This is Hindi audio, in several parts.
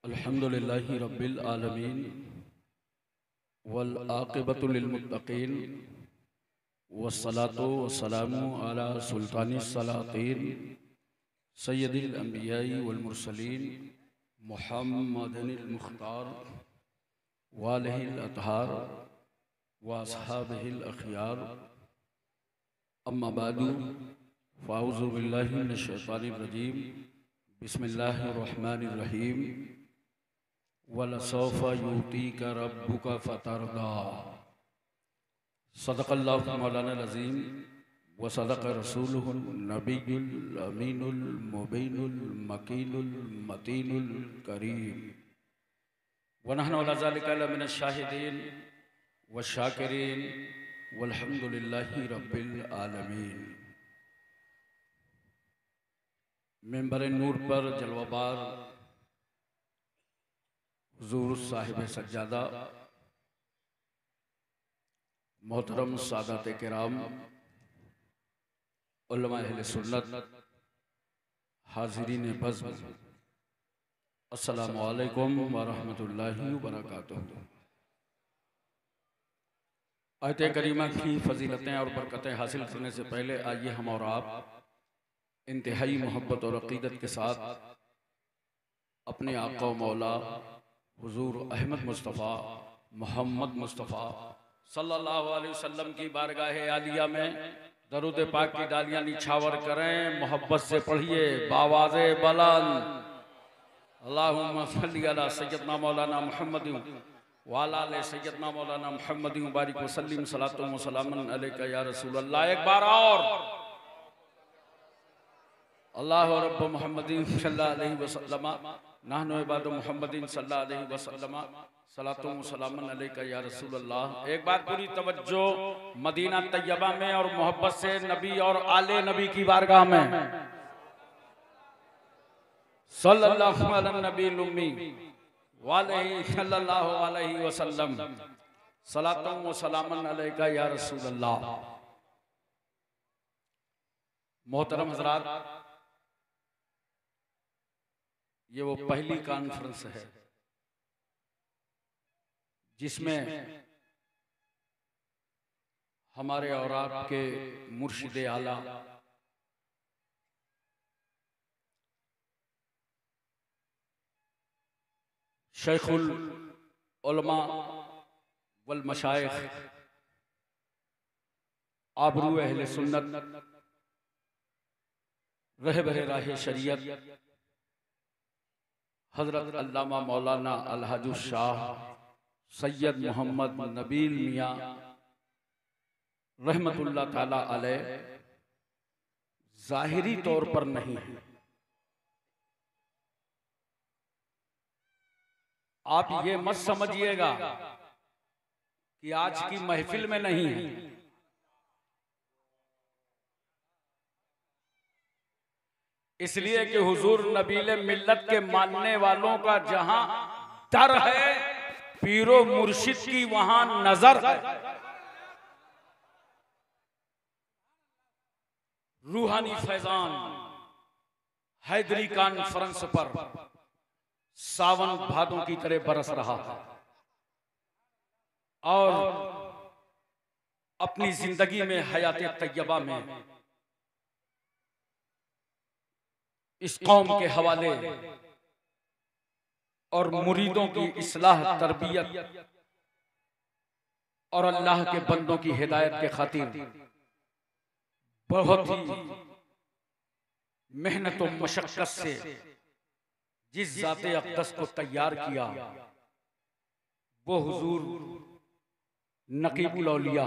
अल्हम्दुलिल्लाहि रब्बिल आलमीन वल आक़िबतु लिल मुत्तक़ीन वस्सलातु वस्सलामु अला सुल्तानिस सलातीन सय्यदिल अंबियाई वल मुरसलीन मुहम्मदिनिल मुख्तार वालिहिल अतहार व अस्हाबिहिल अखयार अम्मा बादु फ़ाऊज़ु बिल्लाहि मिनश शैतानिर रजीम बिस्मिल्लाहिर रहमानिर रहीम वलसौफ़ा युतीका रब्बुका फ़तरदा सदक़ल्लाहु मौलानाल अज़ीम व सदक़ रसूलुहुन नबियुल अमीनुल मुबीनुल मकीनुल मतीनुल करीम व नहनु अला ज़ालिका लमिनश शाहिदीन व शाकिरीन वल्हम्दुलिल्लाहि रब्बिल आलमीन। मिंबर नूर पर जलवाबार हुज़ूर साहिब सज्जादा मोहतरम सादात किराम उलमा अहले सुन्नत हाज़िरीन बज़्म अस्सलामु अलैकुम व रहमतुल्लाहि व बरकातुहू। आयत करीमा की फजीलतें और बरकतें हासिल करने से पहले आइए हम और आप इंतहाई मोहब्बत और अक़ीदत के साथ अपने आका मौला हुज़ूर अहमद मुस्तफ़ा मोहम्मद मुस्तफ़ा सल्लल्लाहु अलैहि वसल्लम की बारगाह आलिया में दरूद पाक की डालियां निछावर करें। मोहब्बत से पढ़िए बावाज़े बुलंद अल्लाहुम्मा सल्ली अला सय्यदना मौलाना मुहम्मद व अला आले सय्यदना मौलाना मुहम्मद व बारिक व सल्लिम सलातुन व सलामुन अलैका या रसूल अल्लाह। एक बार और अल्लाह रब्ब मुहम्मदिन सल्लल्लाहु अलैहि वसल्लम नहनु इबादु मुहम्मदिन सल्लल्लाहु अलैहि वसल्लम सलातुन व सलामुन अलैका या रसूल अल्लाह। एक बार पूरी तवज्जो मदीना तैयबा में और मोहब्बत से नबी और आले नबी की बारगाह में सल्लल्लाहु अला नबील उम्मी व अलैहि सल्लल्लाहु अलैहि वसल्लम सलातुन व सलामुन अलैका या रसूल अल्लाह। मोहतरम हज़रात, ये वो पहली कॉन्फ्रेंस है जिसमें हमारे और आपके मुर्शिद आला शेखुल उलमा वल मशाइख आबरू अहले सुन्नत रहबरे राह शरीयत हजरत अल्लामा मौलाना अलहाजुल शाह सैयद मोहम्मद नबील मियाँ रहमतुल्लाह ताला अलैह ज़ाहिरी तौर पर नहीं है। आप ये मत समझिएगा कि आज की महफिल में नहीं है। इसलिए कि हुजूर नबीले मिल्लत के मानने वालों का जहां दर है, पीरो मुर्शिद की वहां नजर है। रूहानी फैजान हैदरी कॉन्फ्रेंस पर सावन भादों की तरह बरस रहा है और अपनी जिंदगी में हयात तैयबा में इस कौम के हवाले और मुरीदों की इस्लाह तरबियत और अल्लाह के बंदों की हिदायत के खातिर बहुत ही मेहनत और मशक्कत से जिस ज़ाते अक़दस को तैयार किया वो हुजूर नकीबुल औलिया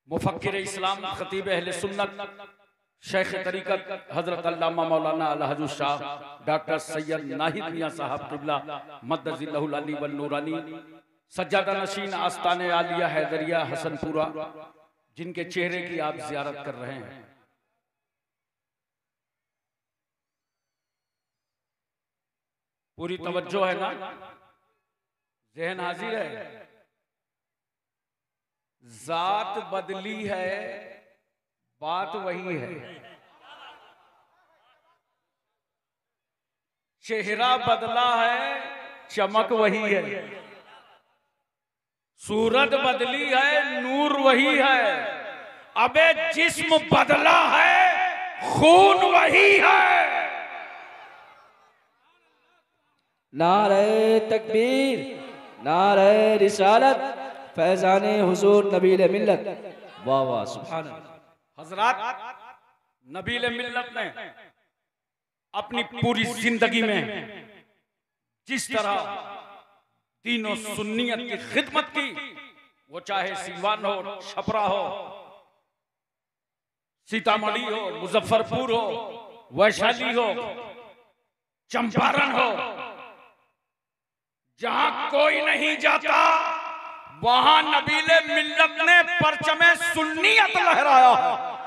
मुफक्किर इस्लाम खतीब अहले सुन्नत शेख तरीक़त हजरत अल्लामा मौलाना अलहाजुल शाह डॉक्टर सैयद नाहिद मियाँ साहब क़िबला मद्दज़िल्लहुल अली वल नूरानी सज्जादा नशीन आस्ताने आलिया हैदरिया हसनपुरा, जिनके चेहरे की आप ज़ियारत कर रहे हैं। पूरी तवज्जो है ना? ज़हन हाजिर है? ज़ात बदली है, बात वही है। चेहरा बदला है, चमक वही है। सूरत बदली है, नूर वही है। अबे जिस्म बदला है, खून वही है। नारे तकबीर, नारे रिसालत, फैजाने हुजूर नबील मिल्लत। वाह वाह सुभान अल्लाह। हजरत नबील मिल्लत ने अपनी पूरी जिंदगी में जिस तरह दीन और सुन्नियत की खिदमत की, वो चाहे सीवान हो, छपरा हो, सीतामढ़ी हो, मुजफ्फरपुर हो, वैशाली हो, चंपारण हो, जहां कोई नहीं जाता वहां नबीले मिल्लत ने परचमे सुन्नियत लहराया है।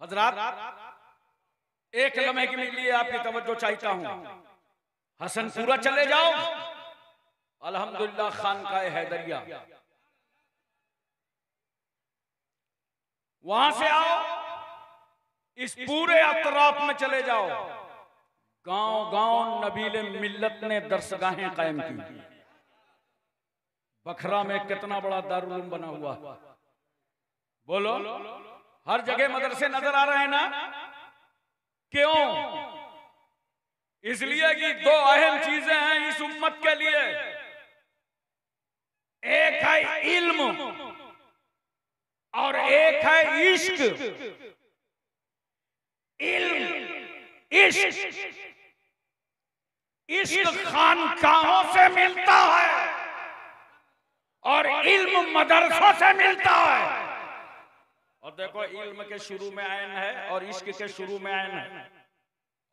हजरात एक लम्हे के लिए आपकी तवज्जो चाहता हूं। हसनपुरा चले जाओ, अल्हम्दुलिल्लाह खानकाए हैदरिया, वहां से आओ, इस पूरे अतराफ में चले जाओ, गांव गांव नबीले मिल्लत ने दरसगाहें कायम की। बखरा में कितना बड़ा दारुल उलूम बना हुआ, बोलो। हर जगह मदरसे नजर आ रहे हैं ना? क्यों? इसलिए कि दो अहम चीजें हैं इस उम्मत के लिए। एक है इल्म और एक है इश्क। इल्म इश्क, इश्क खानकाहों से मिलता है और इल्म मदरसों से मिलता है। और देखो, इल्म के शुरू में आयन है और इश्क के शुरू में आयन है,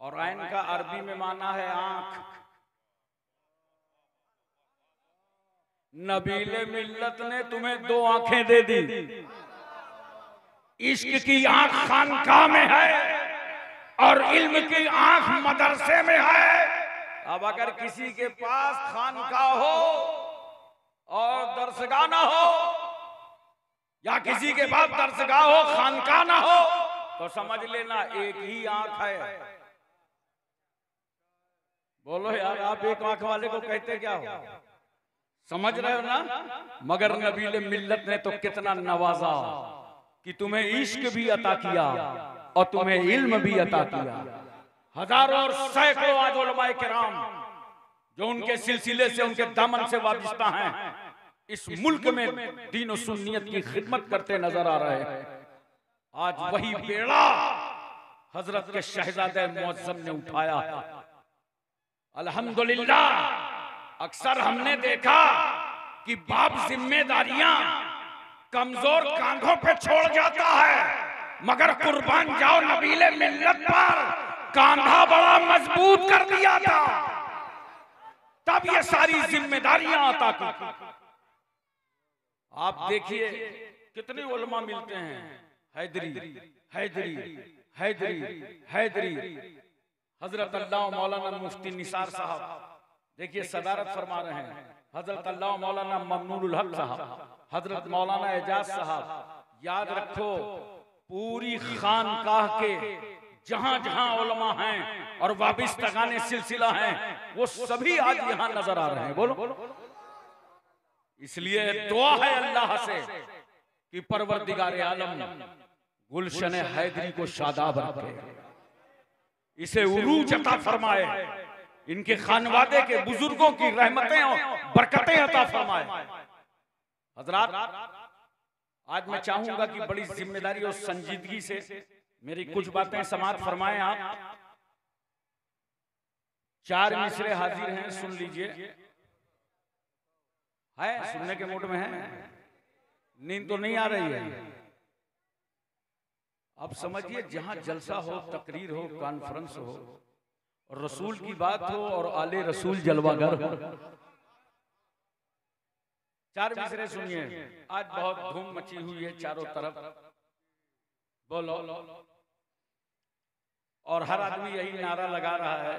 और आयन का अरबी में माना है आंख। नबीले मिल्लत ने तुम्हें दो आंखें दे दी। इश्क की आंख खानकाह में है और इल्म की आंख मदरसे में है। अब अगर किसी के पास खानकाह हो और दरसगाह ना हो, या किसी के पास दरसगाह हो खानकाह ना हो, तो समझ लेना एक ही आंख है। बोलो यार, आप एक आंख वाले को कहते क्या हो? समझ रहे हो ना? मगर नबीले मिल्लत ने तो कितना नवाजा कि तुम्हें इश्क भी अता किया और तुम्हें इल्म भी अता किया। हजारों और सैकड़ों आज उलमाए किराम जो उनके सिलसिले से, उनके दामन से वाबस्ता हैं, इस मुल्क में दीन और सुन्नियत की खिदमत करते नजर आ रहे हैं। आज वही बेड़ा हजरत के शहजादे मुअज्जम ने उठाया। अल्हम्दुलिल्लाह, अक्सर हमने देखा कि बाप जिम्मेदारियां कमजोर कांधों पे छोड़ जाता है, मगर कुर्बान जाओ नबीले मिल्लत पर कांधा बड़ा मजबूत कर दिया था, तब ये सारी जिम्मेदारियां अता की। आप देखिए कितने उलमा मिलते हैं, हैदरी हैदरी हैदरी हैदरी। हजरत अल्लाह मौलाना मुफ्ती निसार साहब देखिए सदारत फरमा रहे हैं। हजरत अल्लाह मौलाना ममनूनुल हक साहब, हजरत मौलाना एजाज साहब। याद रखो, पूरी खानकाह के जहां जहां उलमा हैं और वाबिस्तगाने सिलसिला हैं, वो सभी आज यहां नजर आ रहे हैं। बोलो। इसलिए दुआ है अल्लाह से कि परवरदिगार आलम गुलशन हैदरी को शादाब रखे, इसे उरूज अता फरमाए, इनके खानवादे के बुजुर्गों की रहमतें और बरकतें अता फरमाए। हजरात, आज मैं चाहूंगा कि बड़ी जिम्मेदारी और संजीदगी से मेरी कुछ बातें समाप्त फरमाएं। आप 4 मिसरे हाजिर हैं, सुन लीजिए। है सुनने के मूड में है? नींद तो नहीं आ रही है? अब समझिए, जहां जलसा हो, तकरीर हो, कॉन्फ्रेंस हो, रसूल की बात हो और आले रसूल जलवागर हो, 4 मिसरे सुनिए। आज बहुत धूम मची हुई है चारों तरफ, बोलो। और हर आदमी यही नारा लगा रहा है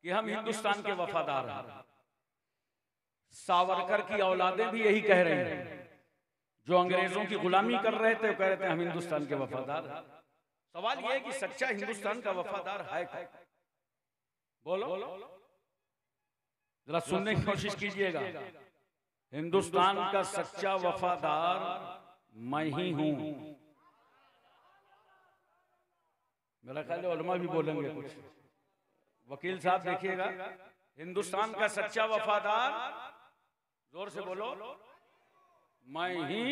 कि हम हिंदुस्तान के वफादार हैं। सावरकर की औलादें भी यही कह रही हैं, जो अंग्रेजों की गुलामी कर रहे थे वो कह रहे थे हम हिंदुस्तान के वफादार हैं। सवाल यह है कि सच्चा हिंदुस्तान का वफादार है कौन? बोलो, जरा सुनने की कोशिश कीजिएगा। हिंदुस्तान का सच्चा वफादार मैं ही हूं। मेरा ख्याल है उलमा भी बोलेंगे कुछ। वकील साहब देखिएगा, हिंदुस्तान का सच्चा वफादार, जोर से बोलो, मैं ही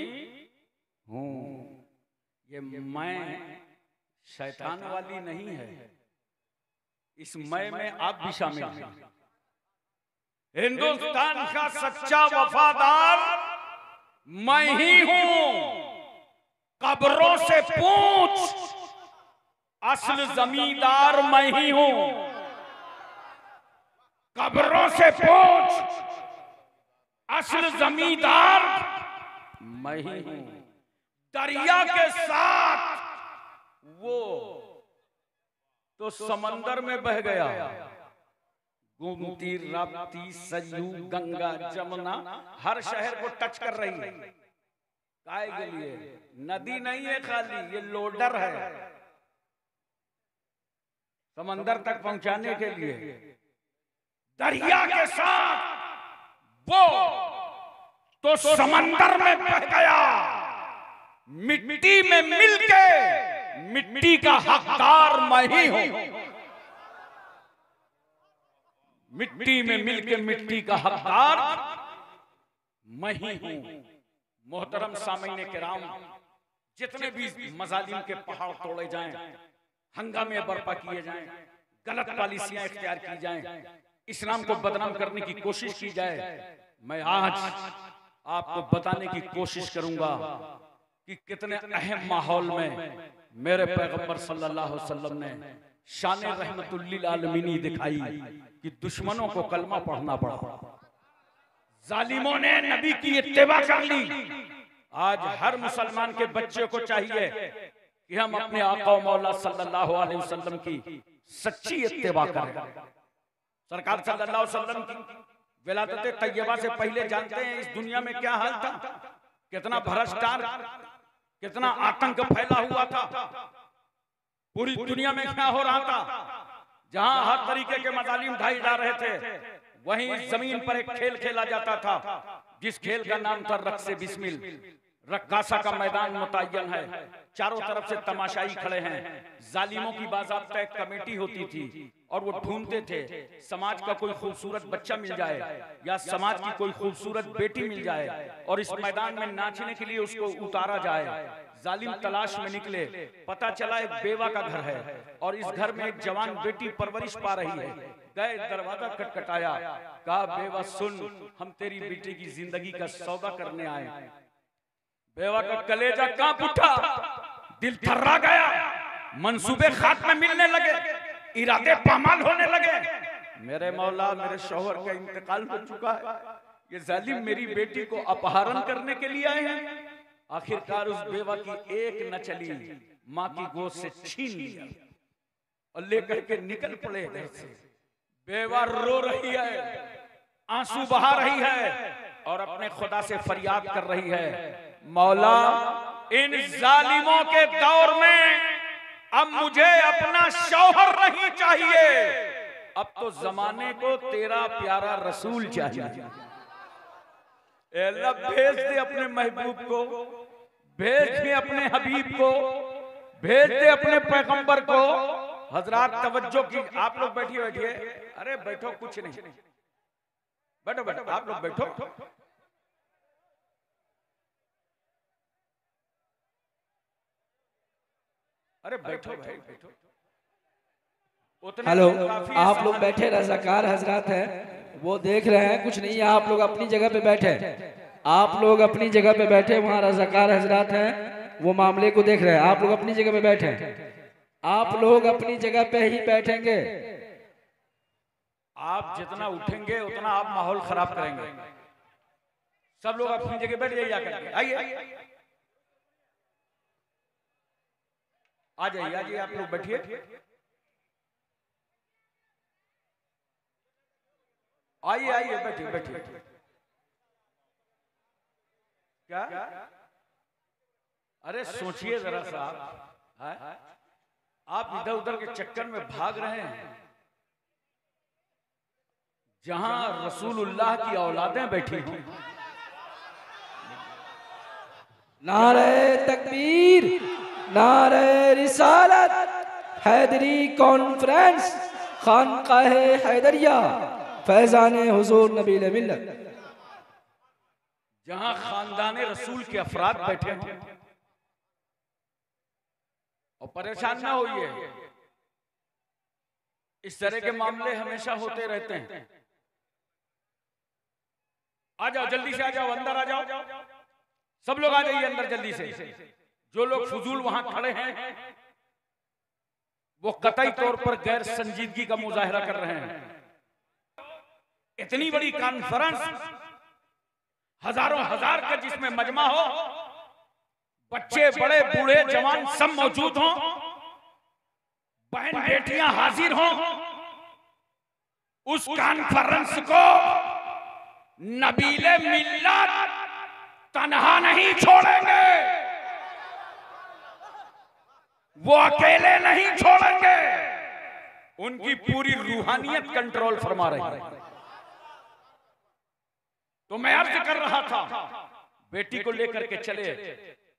हूं। ये मैं शैतान वाली नहीं है, इस मैं में आप भी शामिल हैं। हिंदुस्तान का सच्चा वफादार मैं ही हूं। कब्रों से पूछ, असल जमींदार मैं ही हूं। कब्रों से पूछ, असल जमींदार मैं ही हूं। दरिया के साथ वो तो समंदर में बह गया, गोमती, राप्ती, सरयू, गंगा, जमुना हर शहर को टच कर रही है। काय के लिए? नदी नहीं है खाली, ये लोडर है समंदर तक पहुंचाने के लिए। दरिया के साथ वो तो समंदर में बह गया, मिट्टी में मिलके मिट्टी का हकदार मैं ही हूं। मिट्टी में मिलके मिट्टी का हकदार मैं ही हूं। मोहतरम सामीन किराम, जितने भी मजालिम के पहाड़ तोड़े जाएं, हंगामे बर्पा किए जाएं, गलत पॉलिसियां इख्तियार की जाएं, इस्लाम को बदनाम करने की कोशिश की जाए, मैं आज आपको बताने की कोशिश करूंगा कि कितने अहम माहौल में मेरे पैगंबर सल्लल्लाहु अलैहि वसल्लम ने शान रहमतुल्लिल आलमीनी दिखाई कि दुश्मनों को कलमा पढ़ना पड़ा, जालिमों ने नबी की इत्तिबा कर ली। आज हर मुसलमान के बच्चे को चाहिए कि हम अपने आका मौला सल्लल्लाहु अलैहि वसल्लम की सच्ची इत्तिबा करें। सरकार सल्लल्लाहु अलैहि वसल्लम की विलादत तैयबा से पहले जानते हैं इस दुनिया में क्या हाल था, कितना भ्रष्टाचार, कितना आतंक फैला हुआ था, पूरी दुनिया में क्या हो रहा था। जहां हर तरीके के मजालिम ढाए जा रहे थे, वहीं जमीन पर एक खेल खेला जाता था, जिस खेल का नाम था रक्से बिस्मिल। रक्कासा का मैदान मुतय्यन है, चारों तरफ से तमाशाई खड़े हैं। जालिमों की बाज़ाब्ता एक कमेटी होती थी और वो ढूंढते थे समाज का कोई खूबसूरत बच्चा मिल जाए या समाज की कोई खूबसूरत बेटी मिल जाए और इस मैदान में नाचने के लिए उसको उतारा जाए। जालिम तलाश में निकले, पता चला एक बेवा का घर है और इस घर में एक जवान बेटी परवरिश पा रही है। गए, दरवाजा खटखटाया, कहा बेवा सुन, हम तेरी बेटी की जिंदगी का सौदा करने आए। बेवा का कलेजा कांप उठा, दिल थर्रा गया, मंसूबे खात में मिलने लगे, इरादे पामाल होने लगे। मेरे मौला, मेरे शौहर का इंतकाल हो चुका है, ये जालिम मेरी बेटी को अपहरण करने के लिए आए हैं। आखिरकार उस बेवा की एक न चली, माँ की गोद से छीन लिया और लेकर के निकल पड़े घर से। बेवा रो रही है, आंसू बहा रही है और अपने खुदा से फरियाद कर रही है, मौला इन जालिमों के दौर में अब मुझे अपना शौहर नहीं चाहिए, अब तो जमाने को तेरा प्यारा रसूल चाहिए। अल्लाह भेज दे अपने महबूब को, भेज दे अपने हबीब को, भेज दे अपने पैगंबर को। हजरात तवज्जो की, आप लोग बैठिए बैठिए, अरे बैठो, कुछ नहीं, बैठो बैठो, आप लोग बैठो। अरे बैठो भाई, बैठो। हेलो, आप लोग बैठे, रज़ाकार हजरात हैं वो देख रहे हैं, कुछ नहीं है, आप लोग अपनी जगह पे बैठे, आप लोग अपनी जगह पे बैठे, वहाँ रज़ाकार हजरात हैं वो मामले को देख रहे हैं। आप लोग अपनी जगह पे बैठे, आप लोग अपनी जगह पे ही बैठेंगे। आप जितना उठेंगे उतना आप माहौल खराब करेंगे। सब लोग अपनी जगह बैठ जाइए, आइए आ जाइए, आ जाइए, आप लोग बैठिए। आइए आइए, बैठिए बैठिए। क्या? अरे सोचिए जरा साहब, आप इधर उधर के चक्कर में भाग रहे हैं। जहां रसूलुल्लाह की औलादें बैठी हों। नारे तकबीर, नारे रिसालत, हैदरी कॉन्फ्रेंस, खानकाहे हैदरिया, फैजाने हुजूर नबील मिल्लत। जहां खानदाने रसूल के अफराद बैठे हों और परेशान ना होइए, इस तरह के मामले हमेशा होते रहते हैं। आ जाओ, जल्दी से आ जाओ, अंदर आ जाओ, सब लोग आ जाइए अंदर जल्दी से। जो लोग फजूल वहां खड़े हैं वो कतई तौर पर गैर संजीदगी का मुजाहरा कर रहे हैं। इतनी बड़ी कॉन्फ्रेंस, हजारों हजार का जिसमें मजमा हो, बच्चे बड़े बूढ़े जवान सब मौजूद हों, बहन बेटियां हाजिर हों, उस कॉन्फ्रेंस को नबीले मिल्लत तन्हा नहीं छोड़ेंगे, वो अकेले नहीं छोड़ेंगे। उनकी पूरी रूहानियत कंट्रोल फरमा रही है। तो मैं अर्ज कर रहा था, बेटी को लेकर के चले,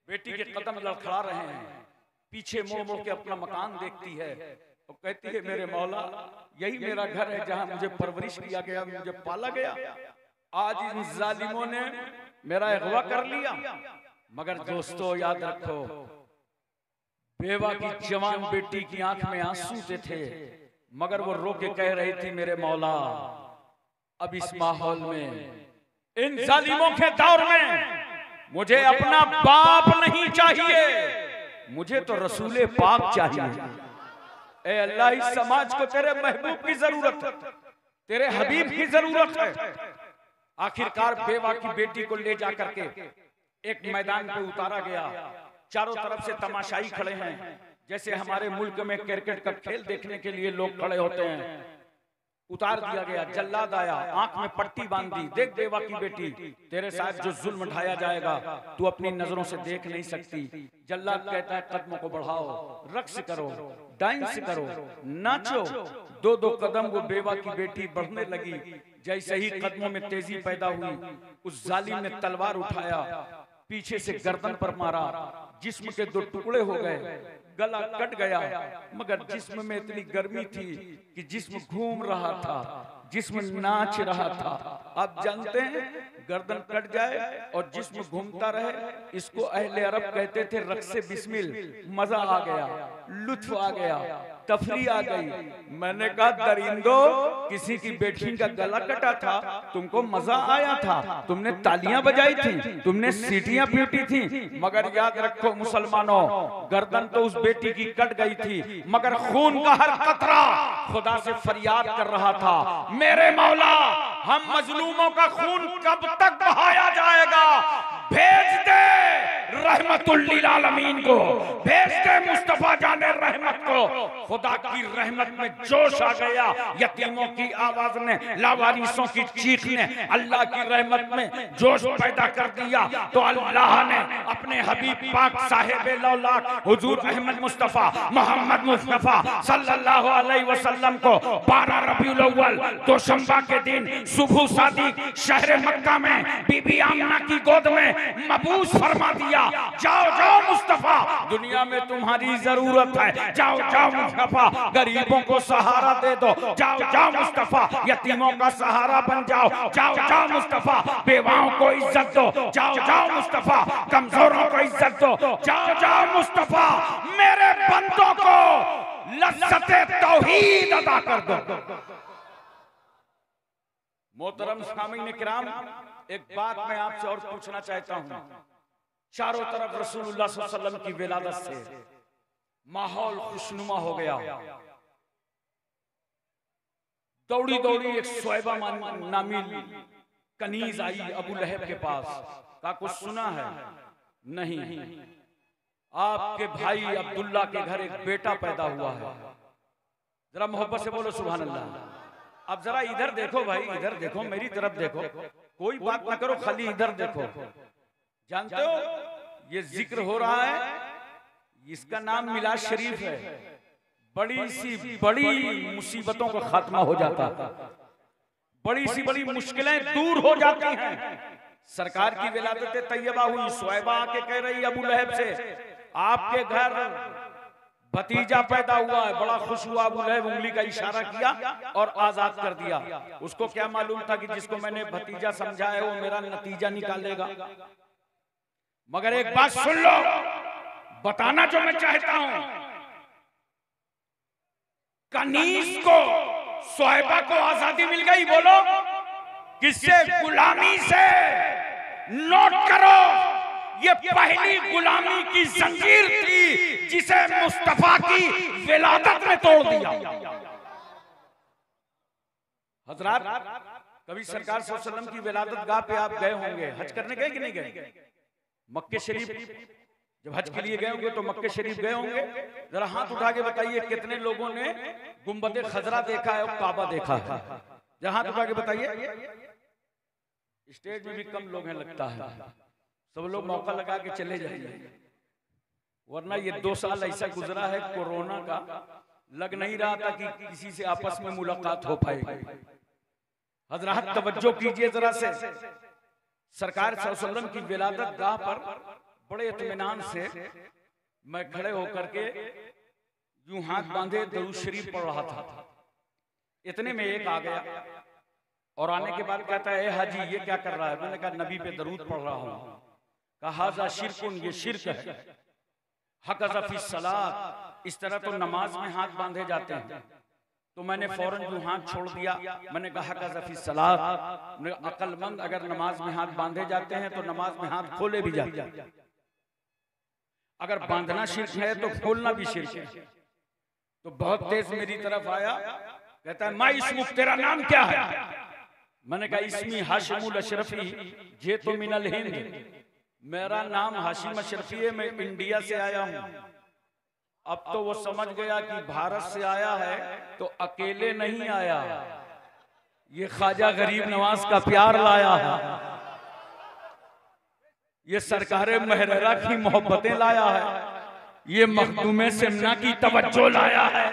बेटी के कदम लड़खड़ा रहे हैं, पीछे मुड़ मुड़ के अपना मकान देखती है और कहती है मेरे मौला, यही मेरा घर है जहां मुझे परवरिश किया गया, मुझे पाला गया। आज इन जालिमों ने मेरा अगवा कर लिया। मगर दोस्तों याद रखो, बेवा की जवान बेटी की आंख में आंसू थे, मगर वो रो के कह रही थी मेरे मौला, अब इस माहौल में, इन जालिमों के दौर में मुझे अपना बाप नहीं चाहिए, मुझे तो रसूले पाक चाहिए। ए अल्लाह, इस समाज को तेरे महबूब की जरूरत है, तेरे हबीब की जरूरत है। आखिरकार बेवा की बेटी को ले जाकर के एक मैदान पे उतारा गया। चारों तरफ से तमाशाई खड़े हैं, जैसे हमारे मुल्क में क्रिकेट का खेल देखने के लिए लोग खड़े होते हैं। उतार दिया गया, जल्लाद आया, आंख में पट्टी बांध दी, देख बेवा की बेटी, तेरे साथ जो जुल्म ढाया जाएगा तू अपनी नजरों से देख नहीं सकती। जल्लाद कहता है कदमों को बढ़ाओ, रक्स करो, डांस करो, नाचो। दो दो कदम वो बेवा की बेटी बढ़ने लगी। जैसे ही कदमों में तेजी पैदा हुई, उस जालिम ने तलवार उठाया, पीछे से गर्दन पर मारा, जिस्म के दो टुकड़े हो गए, गला कट गया। मगर जिस्म में इतनी गर्मी थी कि जिस्म घूम रहा था, जिस्म नाच रहा था। आप जानते हैं, गर्दन कट जाए और जिस्म घूमता रहे, इसको अहले अरब कहते थे रक्से बिस्मिल। मजा आ गया, लुत्फ आ गया, तफरी आ गई। मैंने कहा दरिंदो, किसी की बेटी का गला कटा था, तुमको मजा आया था, तुमने तालियां बजाई थी, तुमने सीटियां पीटी थी। मगर याद रखो मुसलमानों, गर्दन तो उस बेटी की कट गई थी, मगर खून का हर कतरा खुदा से फरियाद कर रहा था, मेरे मौला, हम मजलूमों का खून कब तक बहाया जाएगा? भेज दे रहमतुल लिल आलमीन को, भेज दे मुस्तफा जाने रहमत को। खुदा की रहमत में जोश आ गया। यतीमों की आवाज ने, लावारिसों की चीख ने अल्लाह की रहमत में जोश पैदा कर दिया। तो अल्लाह ने अपने हबीब पाक साहिब लौलाक हुजूर अहमद मुस्तफा मोहम्मद मुस्तफा सल्लल्लाहु अलैहि वसल्लम को 12 रबीउल अव्वल दोशंबा के दिन सुबह सादिक शहर मक्का में बीबी आमना की गोद में मबूस फरमा दिया। जाओ जाओ मुस्तफा, दुनिया में तुम्हारी जरूरत है। जाओ जाओ मुस्तफा, गरीबों को सहारा दे दो। जाओ जाओ मुस्तफा, यतीमों का सहारा बन जाओ। जाओ जाओ मुस्तफा, बेवाओं को इज्जत दो। जाओ जाओ मुस्तफा, कमजोरों को इज्जत दो। जाओ जाओ मुस्तफा, मेरे बंदों को लज्जते तौहीद अदा कर दो। मोहतरम सामीन किराम, एक बात मैं आपसे और पूछना चाहता हूं। चारों तरफ रसूलुल्लाह सल्लल्लाहु अलैहि वसल्लम की विलादत से माहौल खुशनुमा हो गया। दौड़ी दौड़ी एक शुएबा नामी कनीज आई अबू लहब के पास। का कुछ सुना है? नहीं, आपके भाई अब्दुल्ला के घर एक बेटा पैदा हुआ है। जरा मोहब्बत से बोलो सुभान अल्लाह। अब जरा इधर देखो भाई, इधर देखो, मेरी तरफ देखो, कोई बात ना करो, खाली इधर देखो। जानते हो ये जिक्र हो रहा है, इसका नाम मिलाद शरीफ है। बड़ी सी बड़ी मुसीबतों का खात्मा हो जाता है, बड़ी सी बड़ी मुश्किलें दूर हो जाती हैं। सरकार की विलादत तैयबा हुई, सुहैबा आके कह रही अबू लहब से, आपके घर भतीजा पैदा हुआ है। बड़ा खुश हुआ अबू लहब, उंगली का इशारा किया और आजाद कर दिया। उसको क्या मालूम था कि जिसको मैंने भतीजा समझा है वो मेरा नतीजा निकालेगा। मगर एक बात सुन लो, बताना जो मैं चाहता हूं, कनीज को, सुहैबा को आजादी मिल गई। बोलो किससे? गुलामी से। नोट करो, ये पहली गुलामी की जंजीर थी जिसे मुस्तफा की विलादत ने तोड़ दिया। हजरात, कभी सरकार सल्लल्लाहु अलैहि वसल्लम की विलादत गाह पे आप गए होंगे, हज करने गए कि नहीं गए? मक्के शरीफ जब हज के लिए गए होंगे तो मक्के शरीफ गए होंगे। जरा हाथ उठा के बताइए कितने लोगों ने गुंबद खजरा देखा है और काबा देखा है? जरा हाथ उठा के बताइए। स्टेज में भी कम लोग हैं लगता है, सब लोग मौका लगा के चले जाइए, वरना ये 2 साल ऐसा गुजरा है कोरोना का, लग नहीं रहा था कि किसी से आपस में मुलाकात हो पाएगी। हजरात तवज्जो कीजिए जरा से, सरकार सल्लल्लाहु अलैहि वसल्लम की विलादत गाह पर बड़े इत्मीनान से मैं खड़े होकर के यूं हाथ बांधे दरूद शरीफ पढ़ रहा था। इतने में एक आ गया और आने के बाद कहता है, हाजी ये क्या कर रहा है? मैंने कहा नबी पे दरूद पढ़ रहा हूं। कहा हाजा शिरकुन, ये शिर्क है। हक़ज़ा फ़ी सलात, इस तरह तो नमाज में हाथ बांधे जाते हैं। तो मैंने फौरन यूं हाथ छोड़ दिया। मैंने कहा हक़ज़ा फ़ी सलात, अक्लमंद अगर नमाज में हाथ बांधे जाते हैं तो नमाज में हाथ खोले भी जाते हैं। अगर बांधना शिर्क है तो खोलना भी शिर्क है। तो बहुत तेज मेरी तरफ आया, कहता है माँ इस्मुक, तेरा नाम क्या है? मैंने कहा इस्मी हाशिमुल अशरफी, जे तो मिनल हिंद, मेरा नाम हाशिम अशरफी है, मैं इंडिया से आया हूं। अब तो वो समझ गया कि भारत से आया है तो अकेले नहीं आया, ये ख्वाजा गरीब नवाज का प्यार लाया है, ये सरकारे महररा की मोहब्बतें लाया है, ये मखदूमे सिमना की तवज्जो लाया है,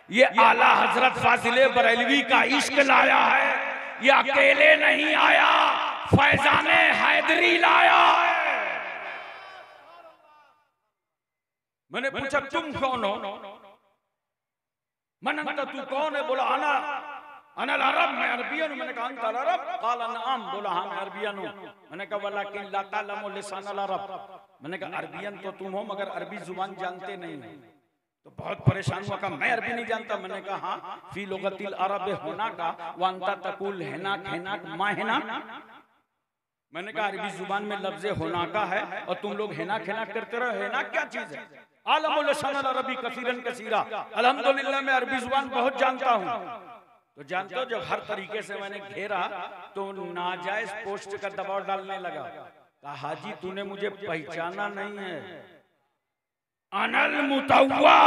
ये आला हजरत फाजिले बरेलवी का इश्क लाया है। ये अकेले नहीं आया, फैजाने हैदरी लाया है। मैंने पूछा तुम कौन हो? मनंता, तू कौन है? बोला अना अनल अरब, मैं अरबियन हूं। मैंने कहा अंतल अरब? काला नाम, बोला हाँ मैं अरबियन हूं। मैंने कहा वलाकिन ला तालमु लिसानल अरब, मैंने कहा अरबियन तो तुम हो मगर अरबी जुबान जानते नहीं हो। तो बहुत परेशान हुआ, कहा मैं अरबी नहीं जानता। मैंने कहा हाँ, फी लुगतिल अरब होना का वांता तकुल हेनाक हेनाक मा हेनाक। मैंने कहा अरबी जुबान में लफ्ज़े होना का है और तुम लोग हेनाक हेनाक करते रहो। हेनाक क्या चीज है? आलमुल लिसानल अरबी कसीरन कसीरा, अल्हम्दुलिल्लाह मैं अरबी जुबान बहुत जानता हूँ। तो जानते हो जब हर तरीके से मैंने घेरा तो नाजायज पोस्ट का दबाव डालने लगा। कहा हाजी तूने मुझे पहचाना नहीं है, अनल मुतव्वा।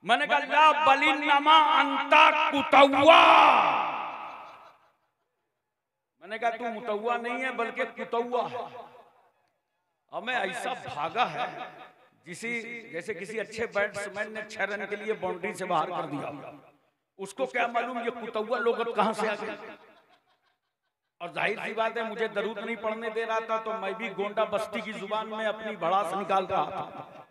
मैंने कहा ला बलिन्नमा अंता कुतव्वा। मैंने कहा तू मुतव्वा नहीं है बल्कि कुतव्वा है। अब मैं ऐसा भागा है जैसे किसी अच्छे बैट्समैन ने 6 रन के लिए बाउंड्री से बाहर कर दिया। उसको क्या मालूम ये कुतव्वा लोगत कहां से आ गई। और जाहिर सी बात है मुझे दरूद नहीं पढ़ने दे रहा था तो मैं भी गोंडा बस्ती की जुबान में अपनी भड़ास निकाल रहा था।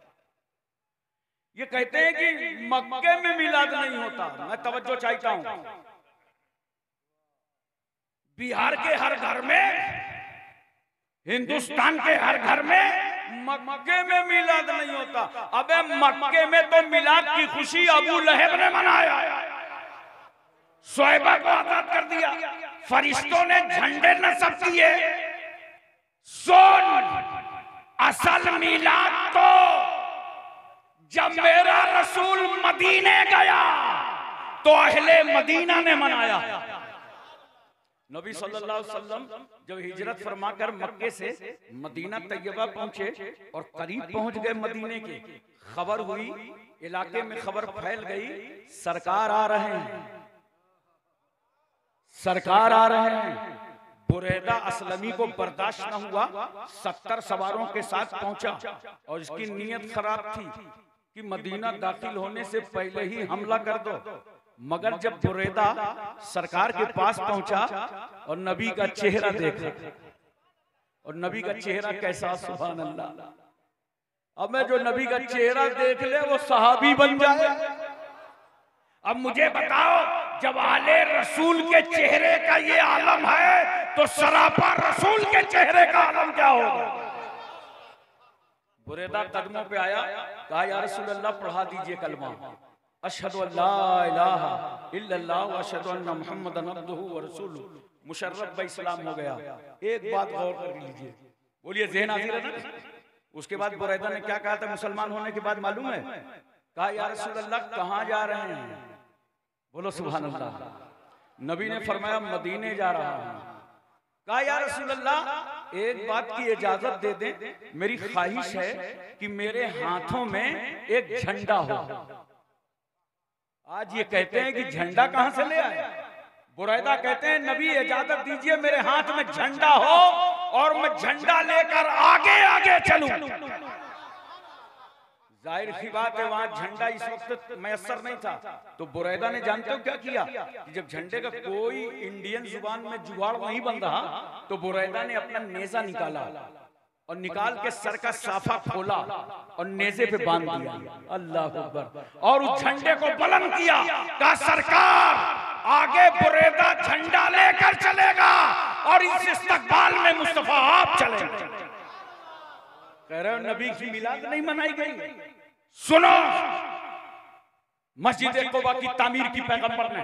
ये कहते हैं कि मक्के में मिलाद नहीं होता। मैं तवज्जो चाहता हूं, बिहार के हर घर में, हिंदुस्तान के हर घर में मक्के में मिलाद नहीं होता। अबे मक्के में तो मिलाद की खुशी अबू लहब ने मनाया, सुहैबा को आजाद कर दिया, फरिश्तों ने झंडे नस्ब किए। सुन, असल मिलाद तो जब मेरा रसूल मदीने गया तो अहले मदीना ने मनाया। नबी सल्लल्लाहु अलैहि वसल्लम जब हिजरत फरमाकर मक्के से मदीना तैयबा पहुंचे और करीब पहुंच गए मदीने के, खबर हुई, इलाके में खबर फैल गई सरकार आ रहे हैं। सरकार आ रहे हैं। बुरैदा असलमी को बर्दाश्त न हुआ, 70 सवारों के साथ पहुंचा और इसकी नीयत खराब थी कि मदीना दाखिल होने से पहले ही हमला कर दो। मगर जब बुरैदा सरकार के पास पहुंचा और नबी का चेहरा देखा, और नबी का चेहरा कैसा, सुभान अल्लाह। अब मैं जो नबी का चेहरा देख ले वो सहाबी बन जाए। अब मुझे बताओ, जब आले रसूल के चेहरे का ये आलम है तो सरापा रसूल के चेहरे का आलम क्या होगा। बुरैदा कदमों पे आया, कहा या रसूल अल्लाह पढ़ा दीजिए कलमा, अशहदु अल्ला इलाहा इल्लल्लाह व अशहदु अन्ना मुहम्मदन अब्दुहु व रसूलुहु। मुशर्रफ भाई इस्लाम हो गया। एक बात गौर कर लीजिए, बोलिए ज़हन हाजिर है ना। उसके बाद बुरैदा ने क्या कहा था मुसलमान होने के बाद, मालूम है? कहा या रसूल अल्लाह कहाँ जा रहे हैं? बोलो सुभान अल्लाह। नबी ने फरमाया मदीने जा रहा हूं। कहा या रसूल अल्लाह एक बात की इजाजत दे दें, मेरी ख्वाहिश है कि मेरे हाथों में एक झंडा हो। आज ये कहते हैं कि झंडा कहां से ले आए। बुरैदा कहते हैं नबी इजाजत दीजिए मेरे हाथ में झंडा हो और मैं झंडा लेकर आगे आगे चलूं। जाहिर सी बात है वहां झंडा इस वक्त मैसर नहीं था। तो बुरैदा ने जानते हो क्या किया कि जब झंडे का कोई इंडियन जुबान में जुगाड़ नहीं बन रहा तो बुरैदा ने अपना नेजा निकाला और निकाल के सर का साफा खोला और नेजे पे बांध दिया। अल्लाह अकबर। और उस झंडे को बुलंद किया, कहा सरकार आगे बुरैदा झंडा लेकर चलेगा और इस इस्तकबाल में मुस्तफा आप चलेंगे। कह रहे हो नबी की मिलाद नहीं मनाई गई। सुनो, मस्जिद कुबा की तामीर की पैगंबर ने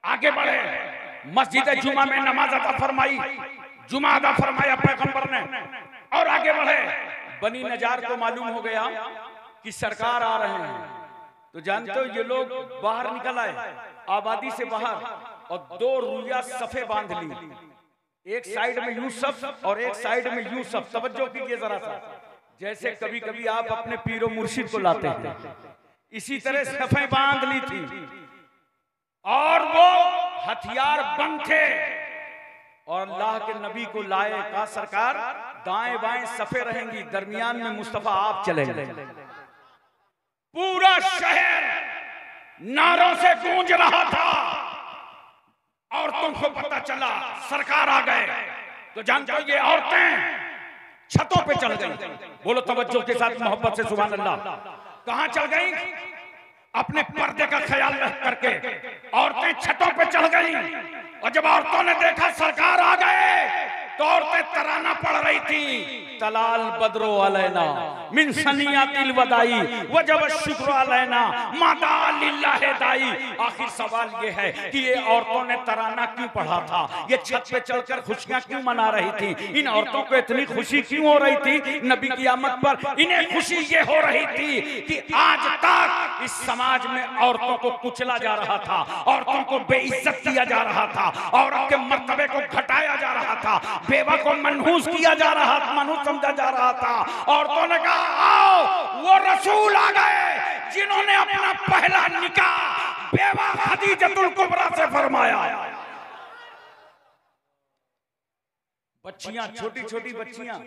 आगे बढ़े, मस्जिद जुमा में नमाज अता फरमाई, जुमा अदा फरमाया पैगंबर ने और आगे बढ़े। बनी नजार को मालूम हो गया कि सरकार आ रहे हैं। तो जानते हो ये लोग बाहर निकल आए आबादी से बाहर और 2 रुइया सफे बांध ली, एक साइड में यूसुफ और एक साइड में यूसुफ। तवज्जो कीजिए जरा सा, जैसे कभी कभी आप अपने पीरो मुर्शिद को लाते हैं, इसी तरह सफे बांध ली थी और वो हथियार बंद थे और अल्लाह के नबी को लाए। कहा सरकार दाएं बाएं सफे रहेंगी, दरमियान में मुस्तफा आप चलेंगे। पूरा शहर नारों से गूंज रहा था और तुमको पता चला सरकार आ गए तो जानते हो ये औरतें छतों पे चढ़ गई। बोलो तवज्जो के साथ मोहब्बत से सुभान अल्लाह। कहां चढ़ गई? अपने पर्दे का ख्याल रख करके औरतें छतों पे चढ़ गई और जब औरतों ने देखा सरकार आ गए तो औरतें तराना पढ़ रही थी, तलाल बदरो अलैना मिन सनियातिल वदाई वजब शुक्र अलैना मादा लिल्लाह दाई। आखिर सवाल ये है कि ये औरतों ने तराना क्यों पढ़ा था, ये छत पे चढ़कर खुशियां क्यों मना रही थी, इन औरतों को इतनी खुशी क्यों हो रही थी नबी की आमद पर? इन्हें खुशी ये हो रही थी कि आज तक इस समाज में औरतों को कुचला जा रहा था, औरतों को बेइज्जत किया जा रहा था, औरत के मर्तबे को घटाया जा रहा था, बेवा को मनहूस किया जा रहा था, मनहूस समझा जा रहा था। औरतों ने कहा आओ वो रसूल आ गए जिन्होंने अपना पहला निकाह बेवा खदीजतुल कुबरा से फरमाया। बच्चियां, छोटी छोटी बच्चियां,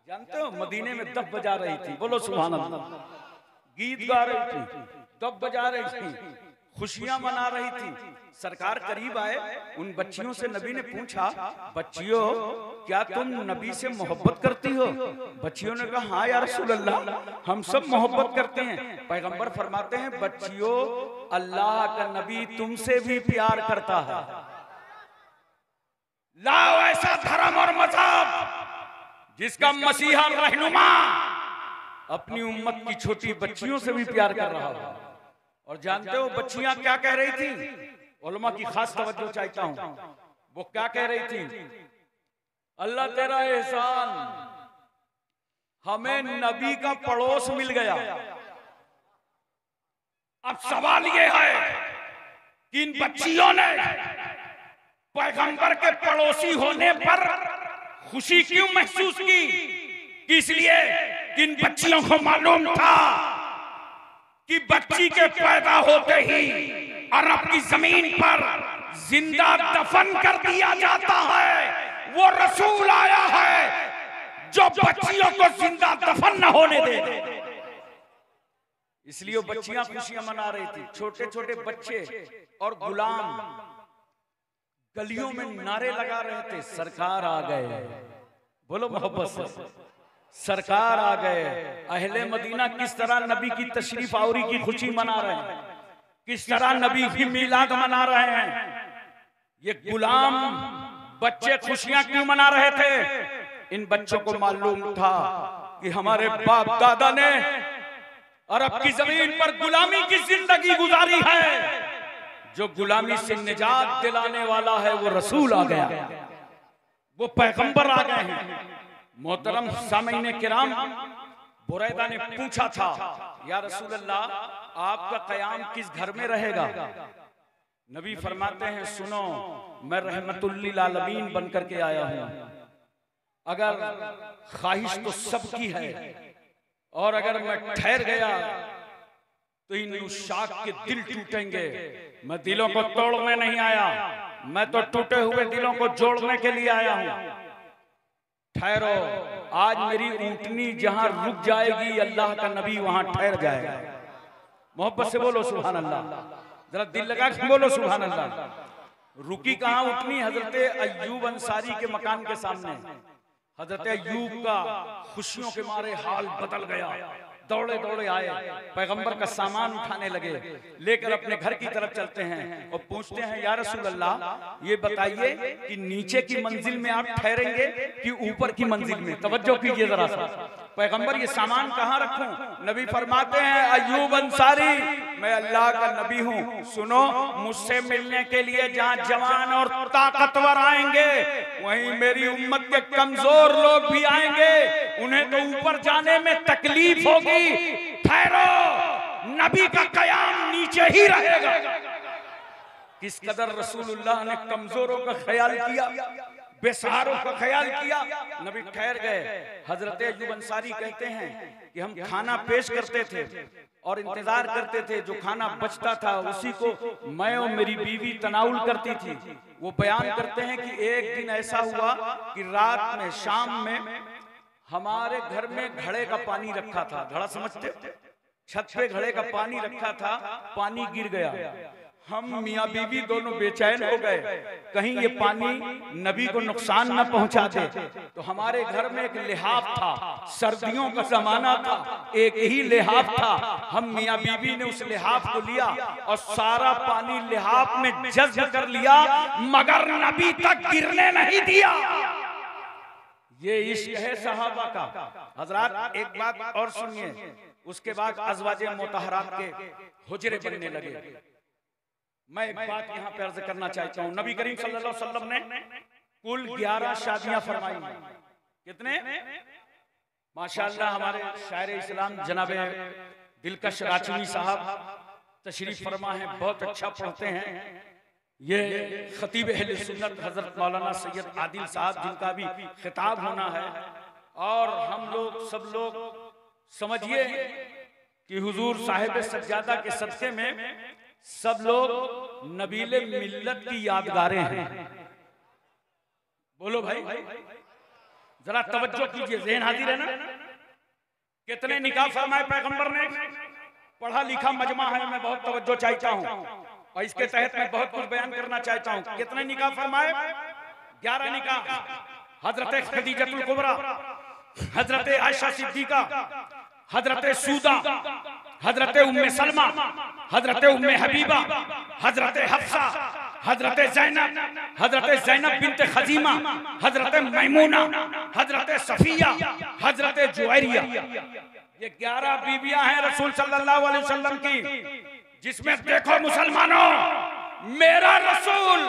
जानते हो मदीने में दफ बजा रही थी। बोलो सुभान अल्लाह। गीत गा रही थी, दफ बजा रही थी, खुशियां मना रही थी। सरकार करीब आए, उन बच्चियों से नबी ने पूछा बच्चियों क्या तुम नबी से मोहब्बत करती हो? बच्चियों ने कहा हाँ या रसूल अल्लाह हम सब मोहब्बत करते हैं। पैगंबर फरमाते हैं बच्चियों अल्लाह का नबी तुमसे भी प्यार करता है। लाओ ऐसा धर्म और मजहब जिसका मसीहा रहनुमा अपनी उम्मत की छोटी बच्चियों से भी प्यार कर रहा हो। और जानते हो बच्चियां क्या कह रही थी? उलमा की खास तवज्जो चाहता हूं। वो क्या कह रही थी? अल्लाह तेरा एहसान, हमें नबी का पड़ोस मिल गया। अब सवाल ये है कि इन बच्चियों ने पैगंबर के पड़ोसी होने पर खुशी क्यों महसूस की? कि इसलिए कि इन बच्चियों को मालूम था कि बच्ची के पैदा होते ही अरब की जमीन पर जिंदा दफन कर दिया जाता है, वो रसूल आया है जो बच्चियों को जिंदा दफन न होने दे। इसलिए वो बच्चियां खुशियां मना रही थी, छोटे छोटे बच्चे और गुलाम गलियों में नारे लगा रहे थे, सरकार आ गए। बोलो मोहब्बत से, सरकार आ गए। अहले मदीना किस तरह नबी की तशरीफ आवरी की खुशी मना रहे हैं, किस तरह नबी की मिलाद मना रहे हैं। ये गुलाम बच्चे खुशियां क्यों मना रहे थे? इन बच्चों को मालूम था कि हमारे बाप दादा ने अरब की जमीन पर गुलामी की जिंदगी गुजारी है। जो गुलामी से निजात दिलाने वाला है वो रसूल आ गया, वो पैगंबर आ गए हैं। मोहतरम सामीन किराम, बुरैदा ने पूछा था, या रसूल अल्लाह आपका क़याम किस घर में रहेगा? नबी फरमाते हैं, सुनो, मैं रहमतुल लिल आलमीन बन करके आया हूं। अगर ख्वाहिश तो सबकी है, और अगर मैं ठहर गया तो इन नुशाक के दिल टूटेंगे। मैं दिलों को तोड़ने नहीं आया, मैं तो टूटे हुए दिलों को जोड़ने के लिए आया हूं। ठहरो, आज मेरी ऊंटनी जहां रुक जाएगी, अल्लाह का नबी वहां ठहर जाएगा। मोहब्बत से बोलो सुभान अल्लाह, जरा दिल लगा के बोलो सुभान अल्लाह। रुकी कहां ऊंटनी? हजरत अय्यूब अंसारी के मकान के सामने। हजरत अय्यूब का खुशियों के मारे हाल बदल गया, दौड़े दौड़े आए, पैगंबर का सामान उठाने लगे, लेकर अपने घर की तरफ चलते हैं और पूछते हैं, या रसूल अल्लाह ये बताइए कि नीचे की मंजिल में आप ठहरेंगे कि ऊपर की मंजिल में? तवज्जो कीजिए जरा सा। पैगंबर ये सामान कहाँ रखूं? नबी फरमाते हैं, अय्यूब अंसारी, मैं अल्लाह का नबी हूँ, सुनो, मुझसे मिलने के लिए जहाँ जवान और ताकतवर आएंगे, वहीं मेरी उम्मत के कमजोर लोग भी आएंगे, उन्हें तो ऊपर जाने में तकलीफ होगी। ठहरो, नबी का कयाम नीचे ही रहेगा। किस कदर रसूलुल्लाह ने कमजोरों का ख्याल किया, बेसहारों का ख्याल किया। नबी ठहर गए। हजरत अय्यूब अंसारी कहते हैं कि हम खाना पेश करते थे और इंतजार करते थे, जो खाना बचता था उसी को मैं और मेरी बीवी तनाउल करती थी। वो बयान करते हैं कि एक दिन ऐसा हुआ कि रात में, शाम में, हमारे घर में घड़े का पानी रखा था। घड़ा समझते? छत पे घड़े का पानी रखा था, पानी गिर गया। हम मियाँ बीवी दोनों बेचैन हो गए, कहीं ये पानी नबी को नुकसान न पहुंचा दे। तो हमारे घर में एक लिहाफ था, सर्दियों का जमाना था, एक ही लिहाफ था। हम मियाँ बीवी ने उस लिहाफ को लिया और सारा पानी लिहाफ में जज्ब कर लिया, मगर नबी तक गिरने नहीं दिया। ये इश्क है सहाबा का। हजरात एक बात और सुनिए, उसके बाद अज़वाजे मुतहरात के हुजरे बनने लगे। मैं एक बात यहाँ पे अर्ज करना चाहता हूँ, नबी करीम सल्लल्लाहु अलैहि वसल्लम ने कुल 11 शादियां फरमाई। कितने? माशाअल्लाह, हमारे शायर इस्लाम जनाबे दिलकश राचनी साहब तशरीफ फरमा है, बहुत अच्छा पढ़ते हैं। ये खतीब अहले सुन्नत हजरत मौलाना सैयद आदिल साहब, जिनका भी खिताब होना है, और हम लोग सब लोग समझिए कि हुजूर साहिब सज्जादा के सदके में सब लोग नबीले मिल्लत की यादगारें हैं। बोलो भाई, जरा तवज्जो कीजिए, ज़हन हाजिर है ना? कितने निकाह फरमाए पैगंबर ने? पढ़ा लिखा मजमा है, मैं बहुत तवज्जो चाहता हूँ और इसके तहत मैं बहुत कुछ बयान करना चाहता हूँ। कितने निकाह फरमाए? 11 निकाह। हजरत खदीजतुल कुबरा, हजरत आयशा सिद्दीका, हजरत सूदा, हजरत उम्मे सलमा, हजरत उम्मे हबीबा, हजरत हफ्सा, हजरत जैनब बिन्त खजीमा, हजरत मैमूना, हजरत सफिया, हजरत जुवैरिया। ये 11 बीवियां हैं रसूल सल्लल्लाहु अलैहि वसल्लम की, जिसमें देखो मुसलमानों, मेरा रसूल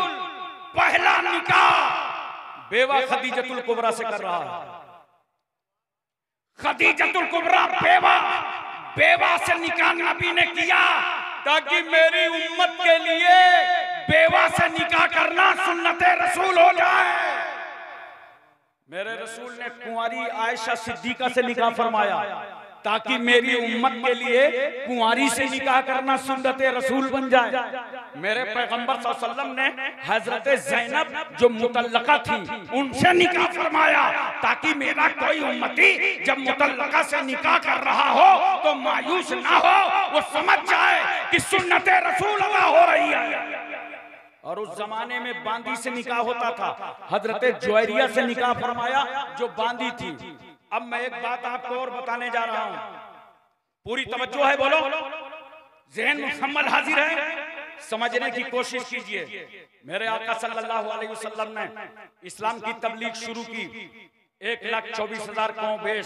पहला निकाह बेवा खदीजतुल कुबरा से कर रहा है। खदीजतुल कुबरा बेवा से निकाह नबी ने किया ताकि मेरी उम्मत के लिए बेवा से निकाह करना सुन्नते रसूल हो जाए। मेरे रसूल ने कुंवारी आयशा सिद्दीका से निकाह फरमाया ताकि मेरी उम्मत के लिए कुंवारी से निकाह करना सुन्नत रसूल बन जाए। मेरे पैगंबर सल्लल्लाहु अलैहि वसल्लम ने हजरत ज़ैनब जो मुतल्लका थी उनसे निकाह फरमाया, ताकि मेरा कोई उम्मती जब मुतल्लका से निकाह कर रहा हो तो मायूस ना हो, वो समझ जाए कि सुन्नत रसूल अदा हो रही है। और उस जमाने में बांदी से निकाह होता था, हजरत जुवैरिया से निकाह फरमाया जो बांदी थी। अब मैं एक बात आपको और बताने जा रहा हूं, पूरी तवज्जो है, बोलो, ज़हन मुकम्मल हाजिर है, समझने की कोशिश कीजिए। मेरे आका सल्लल्लाहु अलैहि वसल्लम ने इस्लाम की तबलीग शुरू की, 1,24,000 कौम बेश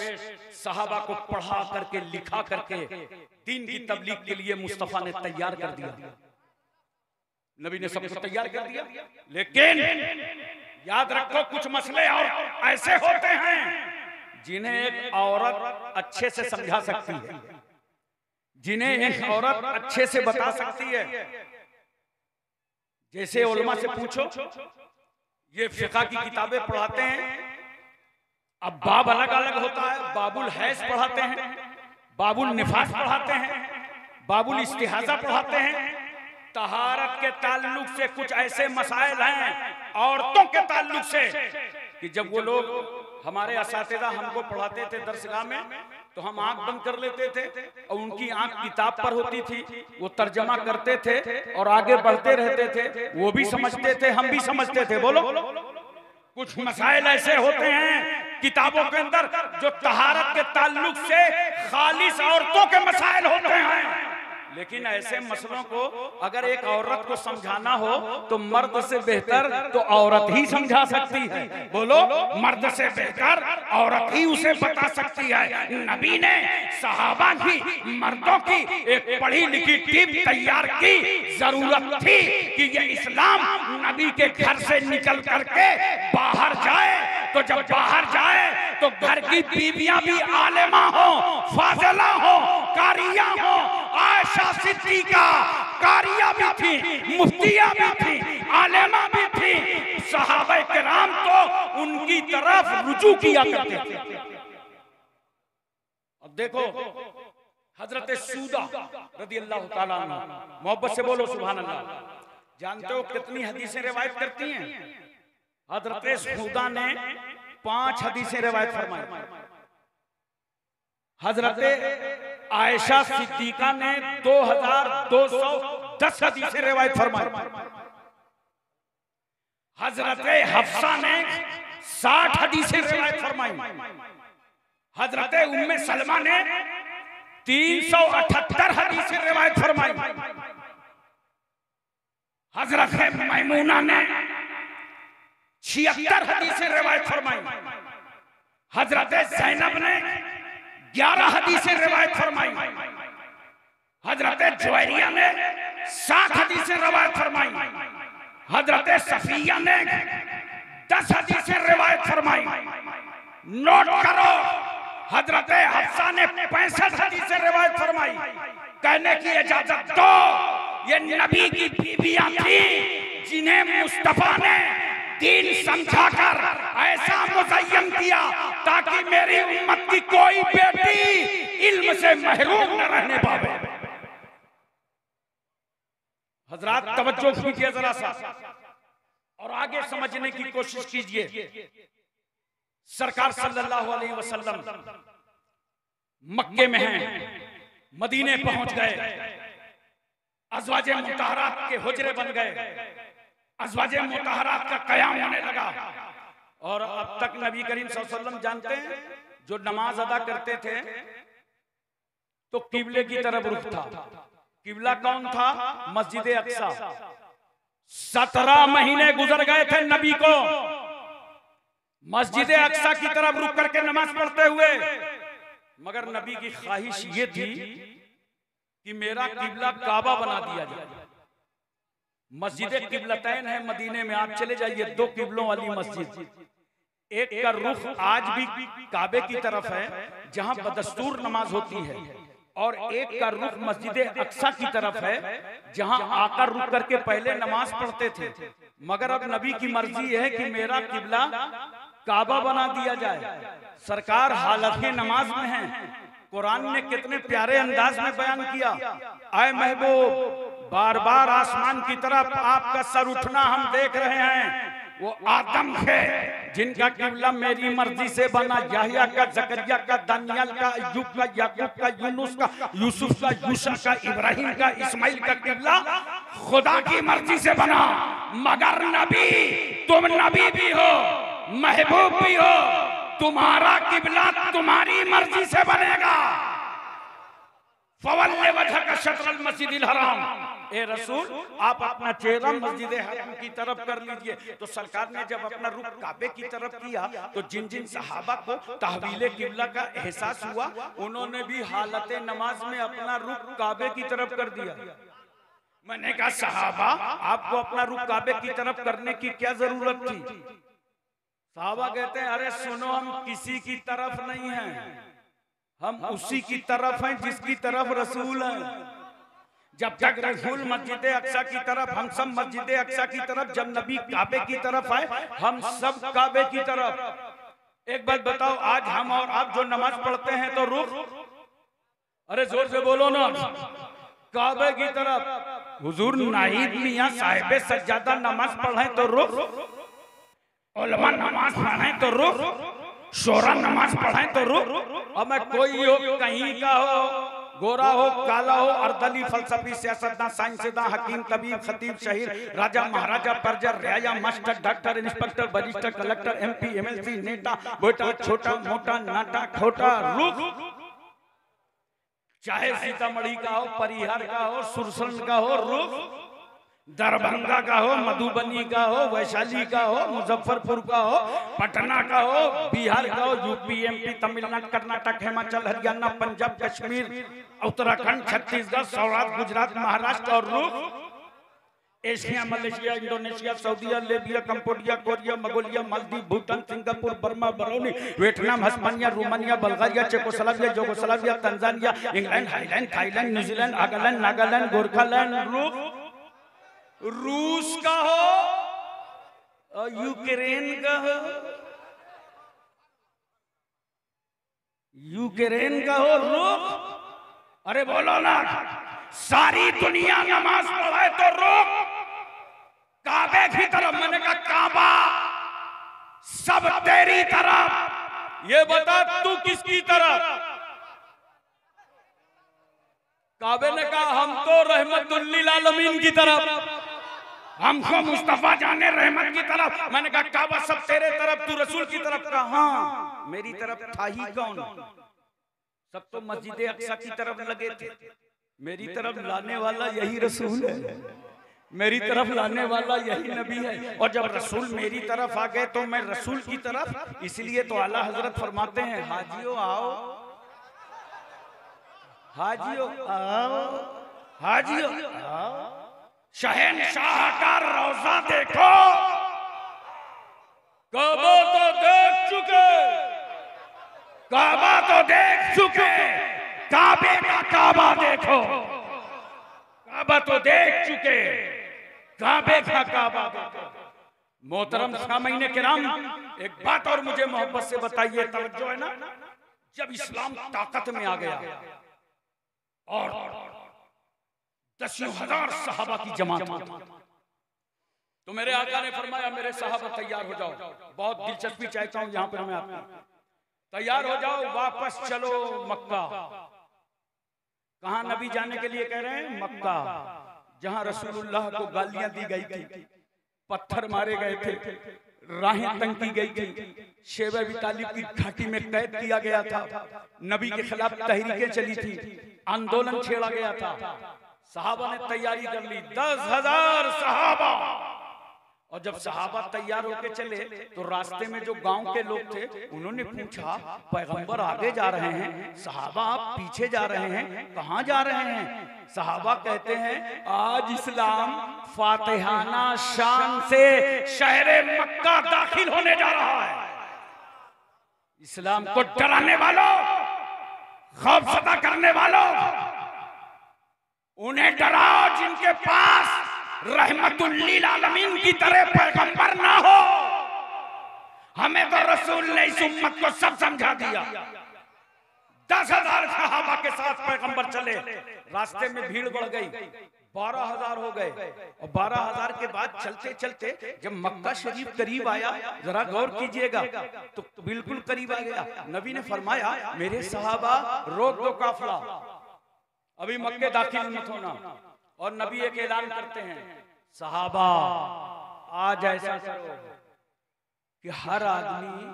सहाबा को पढ़ा करके लिखा करके दीन की तबलीग के लिए मुस्तफा ने तैयार कर दिया, नबी ने सबको तैयार कर दिया। लेकिन याद रखो कुछ मसले और ऐसे होते हैं जिन्हें एक औरत अच्छे से समझा सकती है, जिन्हें एक औरत अच्छे से बता सकती है। जैसे उलमा से पूछो, ये फिक़ह की किताबें पढ़ाते हैं, अब बाब अलग अलग होता है, बाबुल हैज पढ़ाते हैं, बाबुल निफास पढ़ाते हैं, बाबुल इस्तिहाजा पढ़ाते हैं। तहारत के ताल्लुक से कुछ ऐसे मसाइल हैं औरतों के ताल्लुक से कि जब वो लोग, हमारे असातिज़ा हमको पढ़ाते थे दरसगाह में, तो हम आंख बंद कर लेते थे और उनकी आंख किताब पर होती थी, वो तर्जमा करते थे और आगे बढ़ते रहते थे, वो भी समझते थे, हम भी समझते थे। बोलो, कुछ मसाइल ऐसे होते हैं किताबों के अंदर जो तहारत के ताल्लुक से खालिस औरतों के मसाइल होते हैं, लेकिन ऐसे मसलों को अगर एक औरत को समझाना हो तो मर्द से बेहतर तो औरत ही समझा सकती है। बोलो, मर्द से बेहतर औरत ही उसे बता सकती है। नबी ने सहाबा की, मर्दों की एक पढ़ी लिखी टीम तैयार की, जरूरत थी कि ये इस्लाम नबी के घर से निकल करके बाहर जाए, तो जब बाहर जाए तो घर की बीवियां भी आलिमा हो, फाजिला हो, कारिया हो। आयशा सिद्दीका कारिया भी थी, मुफ्तिया भी थी, आलिमा भी थी। सहाबा किराम तो उनकी तरफ रुजू किया करते थे। अब देखो हजरत सूदा रदियल्लाहु ताला अन्हा, मोहब्बत से बोलो सुभान अल्लाह। जानते हो कितनी हदीसें रिवायत करती हैं? हजरत सूदा ने 5 हदीसें रिवायत फरमाई, हजरत आयशा सिद्दीका ने 2210 हदीसें रिवायत फरमाई, हजरत हफ्सा ने 60 हदीसें रिवायत फरमाई, हजरत उम्मे सलमा ने 378 हदीसें रिवायत फरमाई, हजरत मैमूना ने 76 हदीसें रिवायत फरमाई, हजरत ज़ैनब ने 11 हदीसें रिवायत फरमाई, हजरत जुवैरिया ने 7 हदीसें रिवायत फरमाई, हजरत सफिया ने 10 हदीसें रिवायत फरमाई। नोट करो, हजरत हफ्सा ने 65 हदीसें रिवायत फरमाई। कहने की इजाजत दो, ये नबी की बीवियां थी जिन्हें मुस्तफा ने दीन समझाकर ऐसा मुज़य्यन किया ताकि मेरी उम्मत की कोई बेटी इल्म से महरूम न रहने पावे। हजरात तवज्जो कीजिए जरा सा और आगे समझने की कोशिश कीजिए। सरकार सल्लल्लाहु अलैहि वसल्लम मक्के में हैं, मदीने पहुंच गए, अज़वाजे मुतहरात के हुजरे बन गए, अज़वाजे मुतहरात का क़याम होने लगा। और अब तक नबी करीम सल्लल्लाहु अलैहि वसल्लम जानते हैं, जो नमाज अदा करते थे तो किबले की तरफ रुख था। किबला कौन था? मस्जिद अक्सा। 17 महीने गुजर गए थे नबी को मस्जिद अक्सा की तरफ रुक करके नमाज पढ़ते हुए, मगर नबी की ख्वाहिश ये थी कि मेरा किबला काबा बना दिया जाए। मस्जिद किबलतैन है मदीने में, आप चले जाइए, 2 किबलों वाली मस्जिद। एक का रुख आज भी काबे की तरफ है जहां बदस्तूर नमाज होती है, और एक का रुख मस्जिद अक्सा की तरफ है जहां आकर रुक करके पहले नमाज पढ़ते थे। मगर अब नबी की मर्जी है कि मेरा किबला काबा बना दिया जाए। सरकार हालत नमाज में है, कुरान ने कितने प्यारे अंदाज में बयान किया। आए महबूब, बार बार आसमान की तरफ आपका सर उठना हम देख रहे हैं। वो आदम है जिनका किबला मेरी मर्जी से बना, याहिया का, जकरिया का, दानियल का, अय्यूब का, याकूब का, यूनुस का, यूसुफ का, यूशा का, इब्राहिम का, इस्माइल का किबला खुदा की मर्जी से बना। मगर नबी, तुम नबी भी हो, महबूब भी हो, तुम्हारा किबला तुम्हारी मर्जी से बनेगा। फवल्ले वजहका शत्रल मस्जिदिल हराम, ए रसूल आप अपना चेहरा मस्जिद हराम की तरफ कर लीजिए। तो सरकार ने जब अपना रुख काबे की तरफ किया तो जिन जिन सहाबा को तहवीले किबला का एहसास हुआ, उन्होंने भी हालत नमाज में अपना रुख काबे की तरफ कर दिया। मैंने कहा सहाबा, आपको अपना रुख काबे की तरफ करने की क्या जरूरत थी? सहाबा कहते हैं, अरे सुनो, हम किसी की तरफ नहीं हैं, हम उसी की तरफ हैं जिसकी तरफ रसूल है। जब तक रसूल मस्जिद अक्सा की तरफ, हम सब मस्जिद अक्सा की तरफ, जब नबी काबे की तरफ आए हम सब काबे की तरफ। एक बात बताओ, आज हम और आप जो नमाज पढ़ते हैं तो रुख, अरे जोर से बोलो ना, काबे की तरफ। हुजूर नाहिद मियां साहिब सज्जादा नमाज पढ़े तो रुख, उलमा नमाज पढ़े तो रुख, शोरा नमाज पढ़े तो रुख। और मैं कोई हो, कहीं का हो, गोरा हो, काला हो, अर्दली, फलसफी, सियासतदान, साइंसदान, हकीम, तबीब, खतीब, शहीर, राजा, महाराजा, परजर, रियाया, master, doctor, inspector, barrister, collector, MP, MLC, नेता, बेटा, छोटा, मोटा, नाटा, खोटा, रुख। चाहे सीतामढ़ी का हो, परिहार का हो, सुरसंड का हो, रुख। दरभंगा का हो, मधुबनी का हो, वैशाली का हो, मुजफ्फरपुर का हो, पटना का हो, बिहार का हो, UP, MP, तमिलनाडु, कर्नाटक, हिमाचल, हरियाणा, पंजाब, कश्मीर, उत्तराखंड, छत्तीसगढ़, सौराष्ट्र, गुजरात, महाराष्ट्र और रुख। Asia, Malaysia, Indonesia, Saudi Arabia, Cambodia, Korea, Mongolia, Maldives, Bhutan, Singapore, Burma, Barauni, Vietnam, Hispania, Romania, Bulgaria, Czechoslovakia, Yugoslavia, Tanzania, England, Highland, Thailand, New Zealand, Nagaland, Nagaland, Gorkhaland, रुख। रूस का हो, यूक्रेन का हो, यूक्रेन का हो, रुख। अरे बोलो ना, सारी दुनिया नमाज पढ़े तो रुख काबे की तरफ। मैंने कहा काबा सब तेरी तरफ, ये बता तू किसकी तरफ? काबे ने कहा हम तो रहमतुल्लिल आलमीन की तरफ, हमको मुस्तफा जाने रहमत की तरफ। मैंने कहा काबा सब तेरे तरफ, तू रसूल की तरफ। कहा हाँ, मेरी तरफ था ही कौन? सब तो मस्जिद अक्सा की तरफ लगे थे। मेरी तरफ लाने वाला यही रसूल है, मेरी तरफ लाने वाला यही नबी है। और जब रसूल मेरी तरफ आ गए तो मैं रसूल की तरफ। इसलिए तो आला हजरत फरमाते हैं, हाजियो आओ, हाजियो आओ, हाजियो आओ, शहनशाह का रोजा देखो, काबा तो देख चुके, काबा तो देख चुके, काबे का काबा देखो, काबा तो देख चुके, काबे का काबा देखो। मोहतरम सामईन किराम, एक बात और मुझे मोहब्बत से बताइए, तवज्जो है ना। जब इस्लाम ताकत में आ गया और दसियों हजार सहाबा की जमात, तो मेरे आका ने फरमाया मेरे सहाबा तैयार हो जाओ। बहुत दिलचस्पी चाहता हूं यहाँ पर हमें आपकी, तैयार हो जाओ, वापस चलो मक्का। कहां नबी जाने के लिए कह रहे हैं? मक्का, जहां रसूलुल्लाह को गालियां दी गई थी, पत्थर मारे गए थे, राहें तंग की गई थी, शेब अबी तालिब की घाटी में कैद किया गया था, नबी के खिलाफ तहरीकें चली थी, आंदोलन छेड़ा गया था। सहाबा ने तैयारी कर ली, 10,000 सहाबा। और जब सहाबा तैयार होके चले तो रास्ते में जो गांव के लोग थे उन्होंने पूछा, पैगंबर आगे जा रहे हैं, सहाबा आप पीछे जा रहे हैं, कहां जा रहे हैं? सहाबा कहते हैं आज इस्लाम फातिहाना शान से शहरे मक्का दाखिल होने जा रहा है। इस्लाम को डराने वालों, खौफजदा करने वालों, उन्हें डराओ जिनके पास रहमतुल्लिल आलमीन की तरह पैगंबर ना हो। हमें तो रसूल ने इस उम्मत को सब समझा दिया। 10,000 सहाबा के साथ पैगंबर चले। रास्ते में भीड़ बढ़ गई, 12,000 हो गए। और 12,000 के बाद चलते चलते जब मक्का शरीफ करीब आया, जरा गौर कीजिएगा, तो बिल्कुल करीब आ गया। नबी ने फरमाया, मेरे सहाबा रोक दो काफिला, अभी मक्के दाखिल मत होना। और नबी एक ऐलान करते हैं, सहाबा आज ऐसा करो कि हर आदमी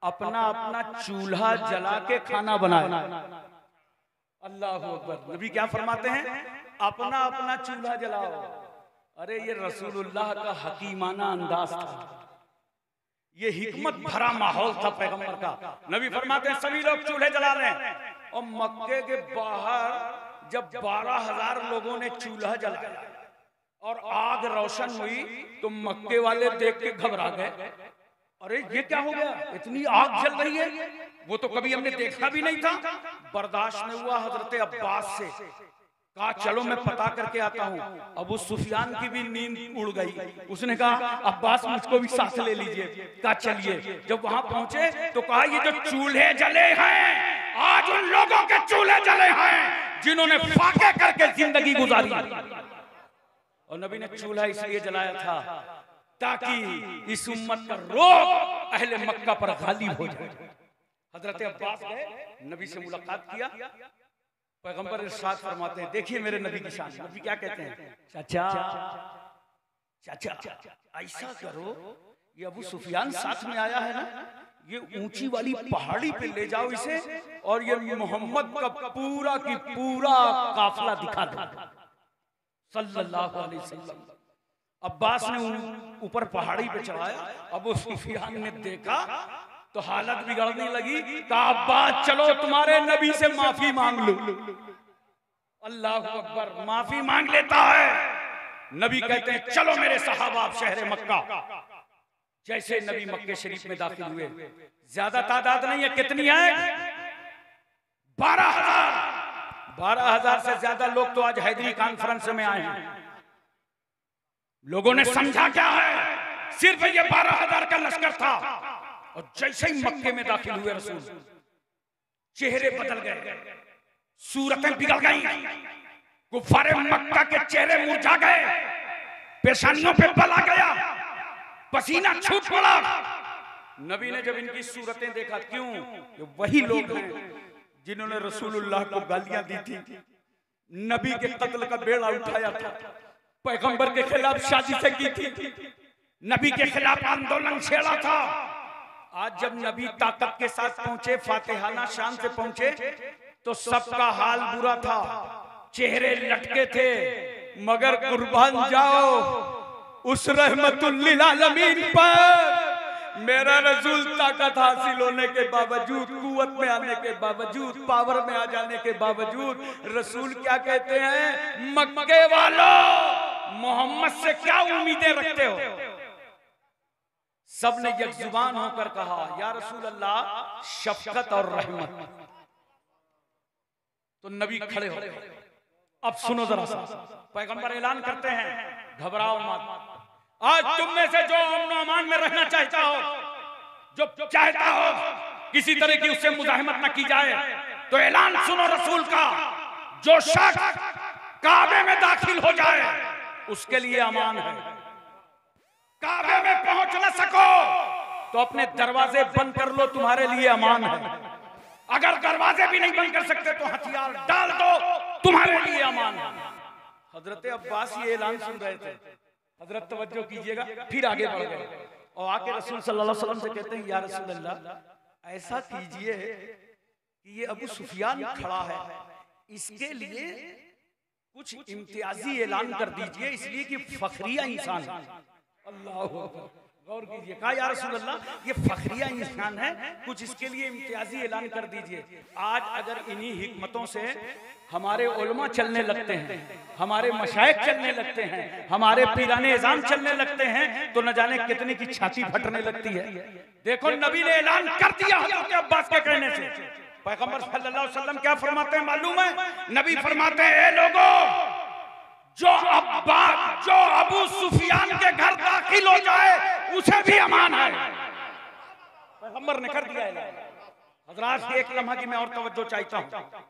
अपना अपना चूल्हा जला के खाना बनाए। अल्लाह अकबर। नबी क्या फरमाते हैं, अपना अपना चूल्हा जलाओ। अरे ये रसूलुल्लाह का हकीमाना अंदाज था, ये हिकमत भरा माहौल था पैगंबर का। नबी फरमाते हैं सभी लोग चूल्हे जला लें। और मक्के के बाहर जब 12,000 लोगों ने चूल्हा जलाया और आग रोशन हुई, तो मक्के वाले देख के घबरा गए, अरे ये क्या हो गया, इतनी आग जल रही है, वो तो कभी हमने देखा भी नहीं था। बर्दाश्त नहीं हुआ हजरत अब्बास से, कहा चलो मैं पता करके आता हूँ। अबू सुफियान की भी नींद उड़ गई, उसने कहा अब्बास मुझको भी साथ ले लीजिए। कहा चलिए। जब वहां पहुंचे तो कहा ये जो चूल्हे जले हैं, आज उन लोगों के चूल्हे जले हैं जिन्होंने फाके करके जिंदगी गुजारी। और नबी ने चूल्हा इसलिए जलाया था ताकि इस उम्मत का रोग अहले मक्का पर गालिब हो जाए। हजरत अब्बास गए, नबी से मुलाकात किया। पैगंबर इरशाद फरमाते हैं, देखिए मेरे नबी की शान। नबी क्या कहते हैं, चाचा चाचा ऐसा करो, ये अबू सुफियान साथ में आया है ना, ये ऊंची वाली पहाड़ी पे ले जाओ इसे, और ये मोहम्मद का पूरा की पूरा काफिला दिखा दो सल्लल्लाहु अलैहि वसल्लम। अब्बास ने ऊपर पहाड़ी पे चढ़ाया। अबू सुफियान ने देखा तो हालत बिगड़ने लगी, कहा अब्बास चलो तुम्हारे नबी से माफी मांग लो। अल्लाह अकबर, माफी मांग लेता है। नबी कहते हैं चलो मेरे सहाबा शहर मक्का। जैसे नबी मक्के शरीफ में दाखिल हुए, ज्यादा तादाद नहीं है, कितनी है, 12,000। 12,000 से ज्यादा लोग तो आज हैदरी कॉन्फ्रेंस में आए हैं। लोगों ने समझा क्या है, सिर्फ ये 12,000 का लश्कर था। और जैसे ही मक्के में दाखिल हुए रसूल, चेहरे बदल गए, सूरतें बिगड़ गई, कुफारे मक्का के चेहरे मुरझा गए, पेशानियों पे बल आ गया, पसीना छूट पड़ा। नबी ने जब इनकी सूरतें देखा, क्यों, ये वही लोग हैं जिन्होंने रसूलुल्लाह को गालियां दी थी, नबी के कत्ल का बेड़ा उठाया था, पैगंबर के खिलाफ साजिशें की थी, नबी के खिलाफ आंदोलन छेड़ा था। आज जब नबी ताकत के साथ पहुंचे, फातिहाना शान से पहुंचे, तो सबका हाल बुरा था, चेहरे लटके थे। मगर कुर्बान जाओ उस रहमतुल लिल आलमीन पर। मेरा रसूल ताकत हासिल होने के बावजूद, कुव्वत में आने के बावजूद, पावर में आ जाने के बावजूद, रसूल क्या कहते हैं, मक्के वालों मोहम्मद से क्या उम्मीदें रखते हो। सबने एक जुबान होकर कहा, या रसूल अल्लाह शफकत और रहमत। तो नबी खड़े हो गए। अब सुनो जरा सा, पैगंबर ऐलान करते हैं, घबराओ मत, आज तुम में से जो अमन अमान में रहना चाहता हो, जो चाहता हो किसी तरह की उससे मुजाहिमत न की जाए, तो ऐलान सुनो रसूल का, जो शख्स काबे में दाखिल हो जाए उसके लिए अमान है। काबे में पहुंच न सको तो अपने दरवाजे बंद कर लो, तुम्हारे लिए अमान है। अगर दरवाजे भी नहीं बंद कर सकते तो हथियार डाल दो, तुम्हारे लिए अमान है। हजरत अब्बास ये ऐलान सुन रहे थे, हजरत तवज्जो कीजिएगा, फिर आगे बढ़ गए और आके रसूल सल्लल्लाहु अलैहि वसल्लम से कहते हैं, या रसूल अल्लाह ऐसा कीजिए कि ये अबू सुफियान खड़ा है, इसके लिए कुछ इम्तियाजी ऐलान कर दीजिए, इसलिए कि फखरिया इंसान है। अल्लाह गौर कीजिए, कहा या रसूल अल्लाह ये फखरिया इंसान है, कुछ इसके लिए इम्तियाजी ऐलान कर दीजिए। आज अगर इन्हीं हिकमतों से हमारे उलमा चलने लगते हैं, हमारे मशाइख चलने लगते हैं, हमारे पीराने इज़ाम चलने लगते हैं, तो न जाने कितने की छाती फटने लगती है। देखो नबी ने ऐलान कर दिया हज़रत अब्बास के कहने से। पैगंबर सल्लल्लाहु अलैहि वसल्लम क्या फरमाते हैं मालूम है, नबी फरमाते हैं, ए लोगों, जो अबू सुफियान के घर दाखिल हो जाए उसे भी अमान है। पैगंबर ने कर दिया ऐलान। हजरात एक लम्हा की मैं और तवज्जो चाहता हूँ।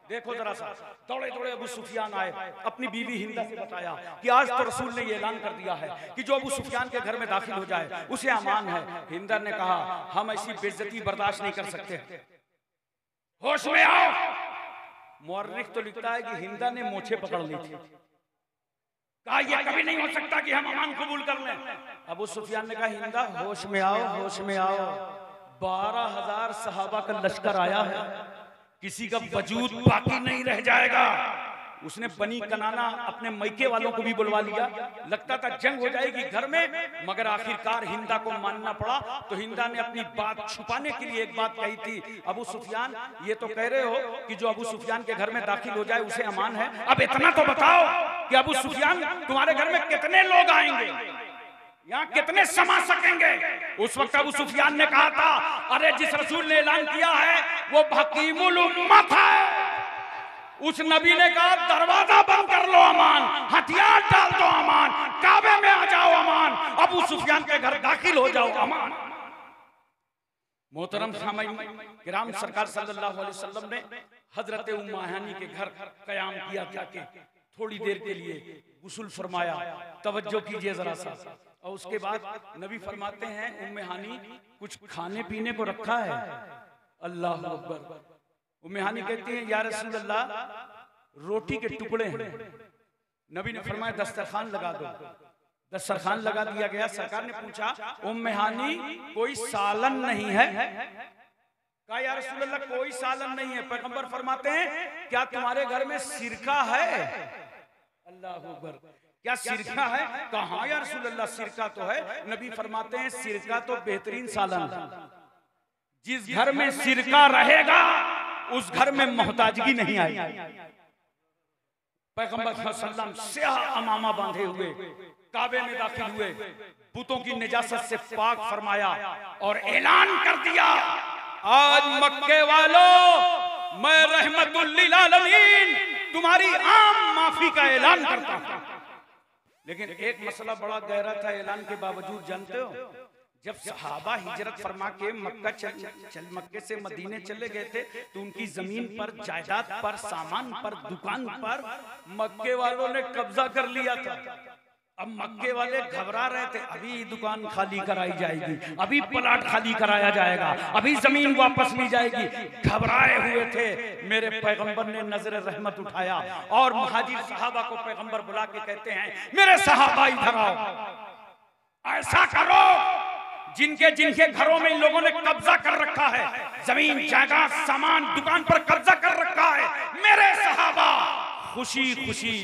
देखो जरा सा, दौड़े दौड़े अबू सुफियान आए, अपनी बीवी हिंदा से बताया कि आज तो रसूल ने ये ऐलान कर दिया है कि जो अबू सुफियान के घर में दाखिल हो जाए उसे अमान है। हिंदा ने कहा हम ऐसी बेइज्जती बर्दाश्त नहीं कर सकते, होश में आओ। मुअर्रिख तो लिखता है कि हिंदा ने मोछे पकड़ ली थी, कहा यह कभी नहीं हो सकता कि हम अमान कबूल कर लें। अबू सुफियान ने कहा हिंदा होश में आओ, होश में आओ। 12,000 सहाबा का लश्कर आया है, किसी का वजूद बाकी नहीं रह जाएगा। उसने बनी कनाना अपने मैके वालों को भी बुलवा लिया, लगता था जंग हो जाएगी घर में, मगर आखिरकार हिंदा को मानना पड़ा। तो हिंदा ने अपनी बात छुपाने के लिए एक बात कही थी, अबू सुफियान ये तो कह रहे हो कि जो अबू सुफियान के घर में दाखिल हो जाए उसे अमान है, अब इतना तो बताओ कि अबू सुफियान तुम्हारे घर में कितने लोग आएंगे, यहाँ कितने समा सकेंगे। उस वक्त अबू सुफियान ने कहा था अरे जिस रसूल ने ऐलान किया है वो हकीमुल उम्मत है। उस नबी ने कहा दरवाजा बंद कर लो अमान, हथियार डाल दो अमान, काबे में आ जाओ अमान, अबू सुफियान के घर दाखिल हो जाओ अमान। मोहतरम सामीन किराम, सरकार सल्लल्लाहु अलैहि वसल्लम ने हजरत उम्मे हानी के घर कयाम किया, जाके थोड़ी देर के लिए गुस्ल फरमाया। तवज्जो कीजिए जरा सा। और उसके बाद नबी फरमाते हैं उम्मे हानी कुछ खाने पीने को रखा है। अल्लाह अकबर। उम्मे हानी कहती हैं या रसूल अल्लाह रोटी के टुकड़े हैं। नबी ने फरमाया दस्तरखान लगा दो। दस्तरखान लगा दिया गया। सरकार ने पूछा उम्मे हानी कोई सालन नहीं है? कहा या रसूल अल्लाह कोई सालन नहीं है। पैगंबर फरमाते हैं क्या तुम्हारे घर में सिरका है? अल्लाह अकबर। क्या सिरका है? कहा या रसूल अल्लाह सिरका तो है। नबी फरमाते हैं सिरका तो बेहतरीन सालन है, जिस घर में सिरका रहेगा उस घर में मोहताजगी नहीं आएगी। पैगंबर सल्लल्लाहु अलैहि वसल्लम स्याह अमामा बांधे हुए काबे में दाखिल हुए, बुतों की निजासत से पाक फरमाया और ऐलान कर दिया आज मक्के वालों मैं रहमतुल लिल आलमीन तुम्हारी आम माफी का ऐलान करता हूं। लेकिन एक मसला बड़ा गहरा था ऐलान के बावजूद, जानते हो जब सहाबा हिजरत फरमा के मक्के से मदीने चले गए थे तो उनकी जमीन पर, जायदाद पर, सामान पर, दुकान पर मक्के वालों ने कब्जा कर लिया था। अब मक्के वाले घबरा रहे थे अभी दुकान खाली कराई जाएगी, अभी प्लाट खाली कराया जाएगा, अभी जमीन वापस ली जाएगी। घबराए हुए थे। मेरे पैगंबर ने नजर रहमत उठाया और मुहाजिर सहाबा को पैगंबर बुला के कहते हैं मेरे सहाबा इधर आओ, ऐसा करो जिनके जिनके घरों में इन लोगों ने कब्जा कर रखा है, जमीन जायदाद सामान दुकान पर कब्जा कर रखा है, मेरे सहाबा खुशी खुशी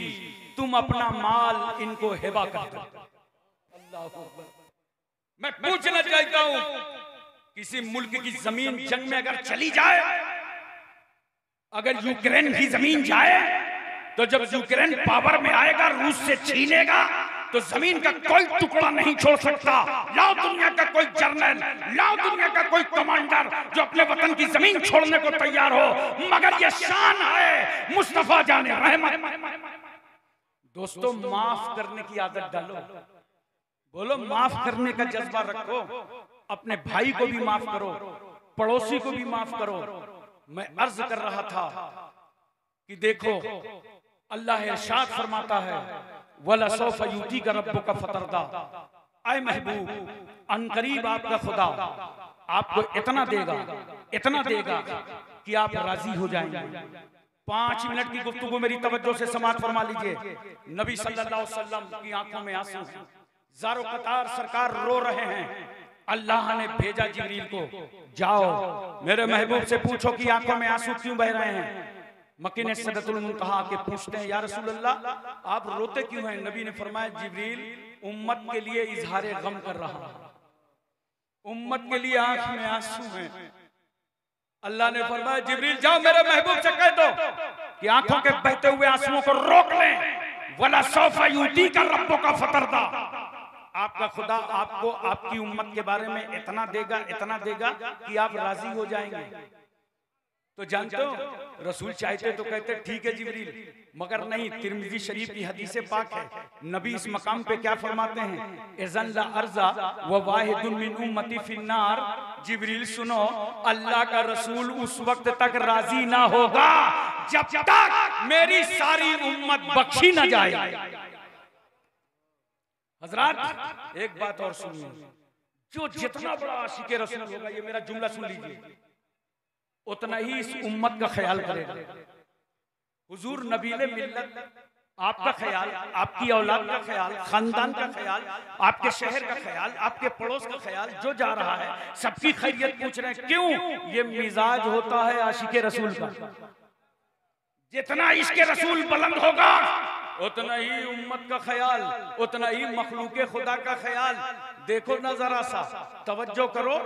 तुम अपना माल इनको हिबा कर दो। अल्लाह अकबर। मैं पूछना चाहता हूं किसी मुल्क की जमीन जंग में अगर चली जाए, अगर यूक्रेन की जमीन जाए तो जब यूक्रेन पावर में आएगा रूस से छीनेगा तो जमीन का कोई टुकड़ा नहीं छोड़ सकता। लाओ दुनिया का कोई जर्नल, लाओ दुनिया का कोई कमांडर जो अपने वतन की जमीन छोड़ने को तैयार हो, मगर ये शान है मुस्तफा जाने रहमत। दोस्तों माफ करने की आदत डालो, बोलो माफ करने का जज्बा रखो, अपने भाई को भी माफ करो, पड़ोसी को भी माफ करो। मैं अर्ज कर रहा था कि देखो अल्लाह इरशाद फरमाता है वला सौफ यूती का रब्बु का फतरदा, ऐ महबूब अनकरीब आपका खुदा आपको इतना देगा कि आप राजी हो जाएंगे। 5 मिनट की गुफ्तगू मेरी तवज्जो से समाअत फरमा लीजिए। नबी सल्लल्लाहु अलैहि वसल्लम की आंखों में आंसू हैं, ज़ारो कतार सरकार रो रहे हैं। अल्लाह ने भेजा जिब्रील को, जाओ मेरे महबूब से पूछो कि आंखों में आंसू क्यों बह रहे हैं। मक्की ने सिदरतुल मुंतहा के पूछते हैं या रसूल अल्लाह आप रोते क्यों हैं? नबी ने फरमाया जिब्रील उम्मत के लिए इजहारे गम कर रहा है, उम्मत के लिए आंख में आंसू हैं। अल्लाह ने फरमाया जिब्रील जाओ मेरे महबूब से कह दो कि आंखों के बहते हुए आंसुओं को रोक लें। वला सौफ यूती का रब्बु का फतरदा, आपका खुदा आपको आपकी उम्मत के बारे में इतना देगा कि आप राजी हो जाएंगे। तो जानते हो रसूल चाहते तो कहते ठीक है जिब्रील, मगर नहीं। तिरमिज़ी शरीफ की हदीस पाक है, नबी इस मकाम पे क्या फरमाते हैं, इज़न ला अर्ज़ा व वाहिदुन मिन उम्मती फिन्नार जिब्रील सुनो, अल्लाह का रसूल उस वक्त तक राजी ना होगा जब तक मेरी सारी उम्मत बख्शी ना जाए। हजरात एक बात और सुनिए, जो जितना बड़ा आशिक रसूल होगा, ये मेरा जुमला सुन लीजिए, उतना ही इस उम्मत का ख्याल करेगा। हुजूर नबी ने मिल्लत, आपका ख्याल, आपकी औलाद का ख्याल, खानदान का ख्याल, आपके शहर का ख्याल, आपके पड़ोस का ख्याल, जो जा रहा है सबकी खैरियत पूछ रहे हैं। क्यों? ये मिजाज होता है आशिक रसूल का। जितना इसके रसूल बुलंद होगा उतना ही उम्मत का ख्याल, उतना ही मखलूके खुदा का ख्याल। देखो ना जरा सा, तवज्जो करो,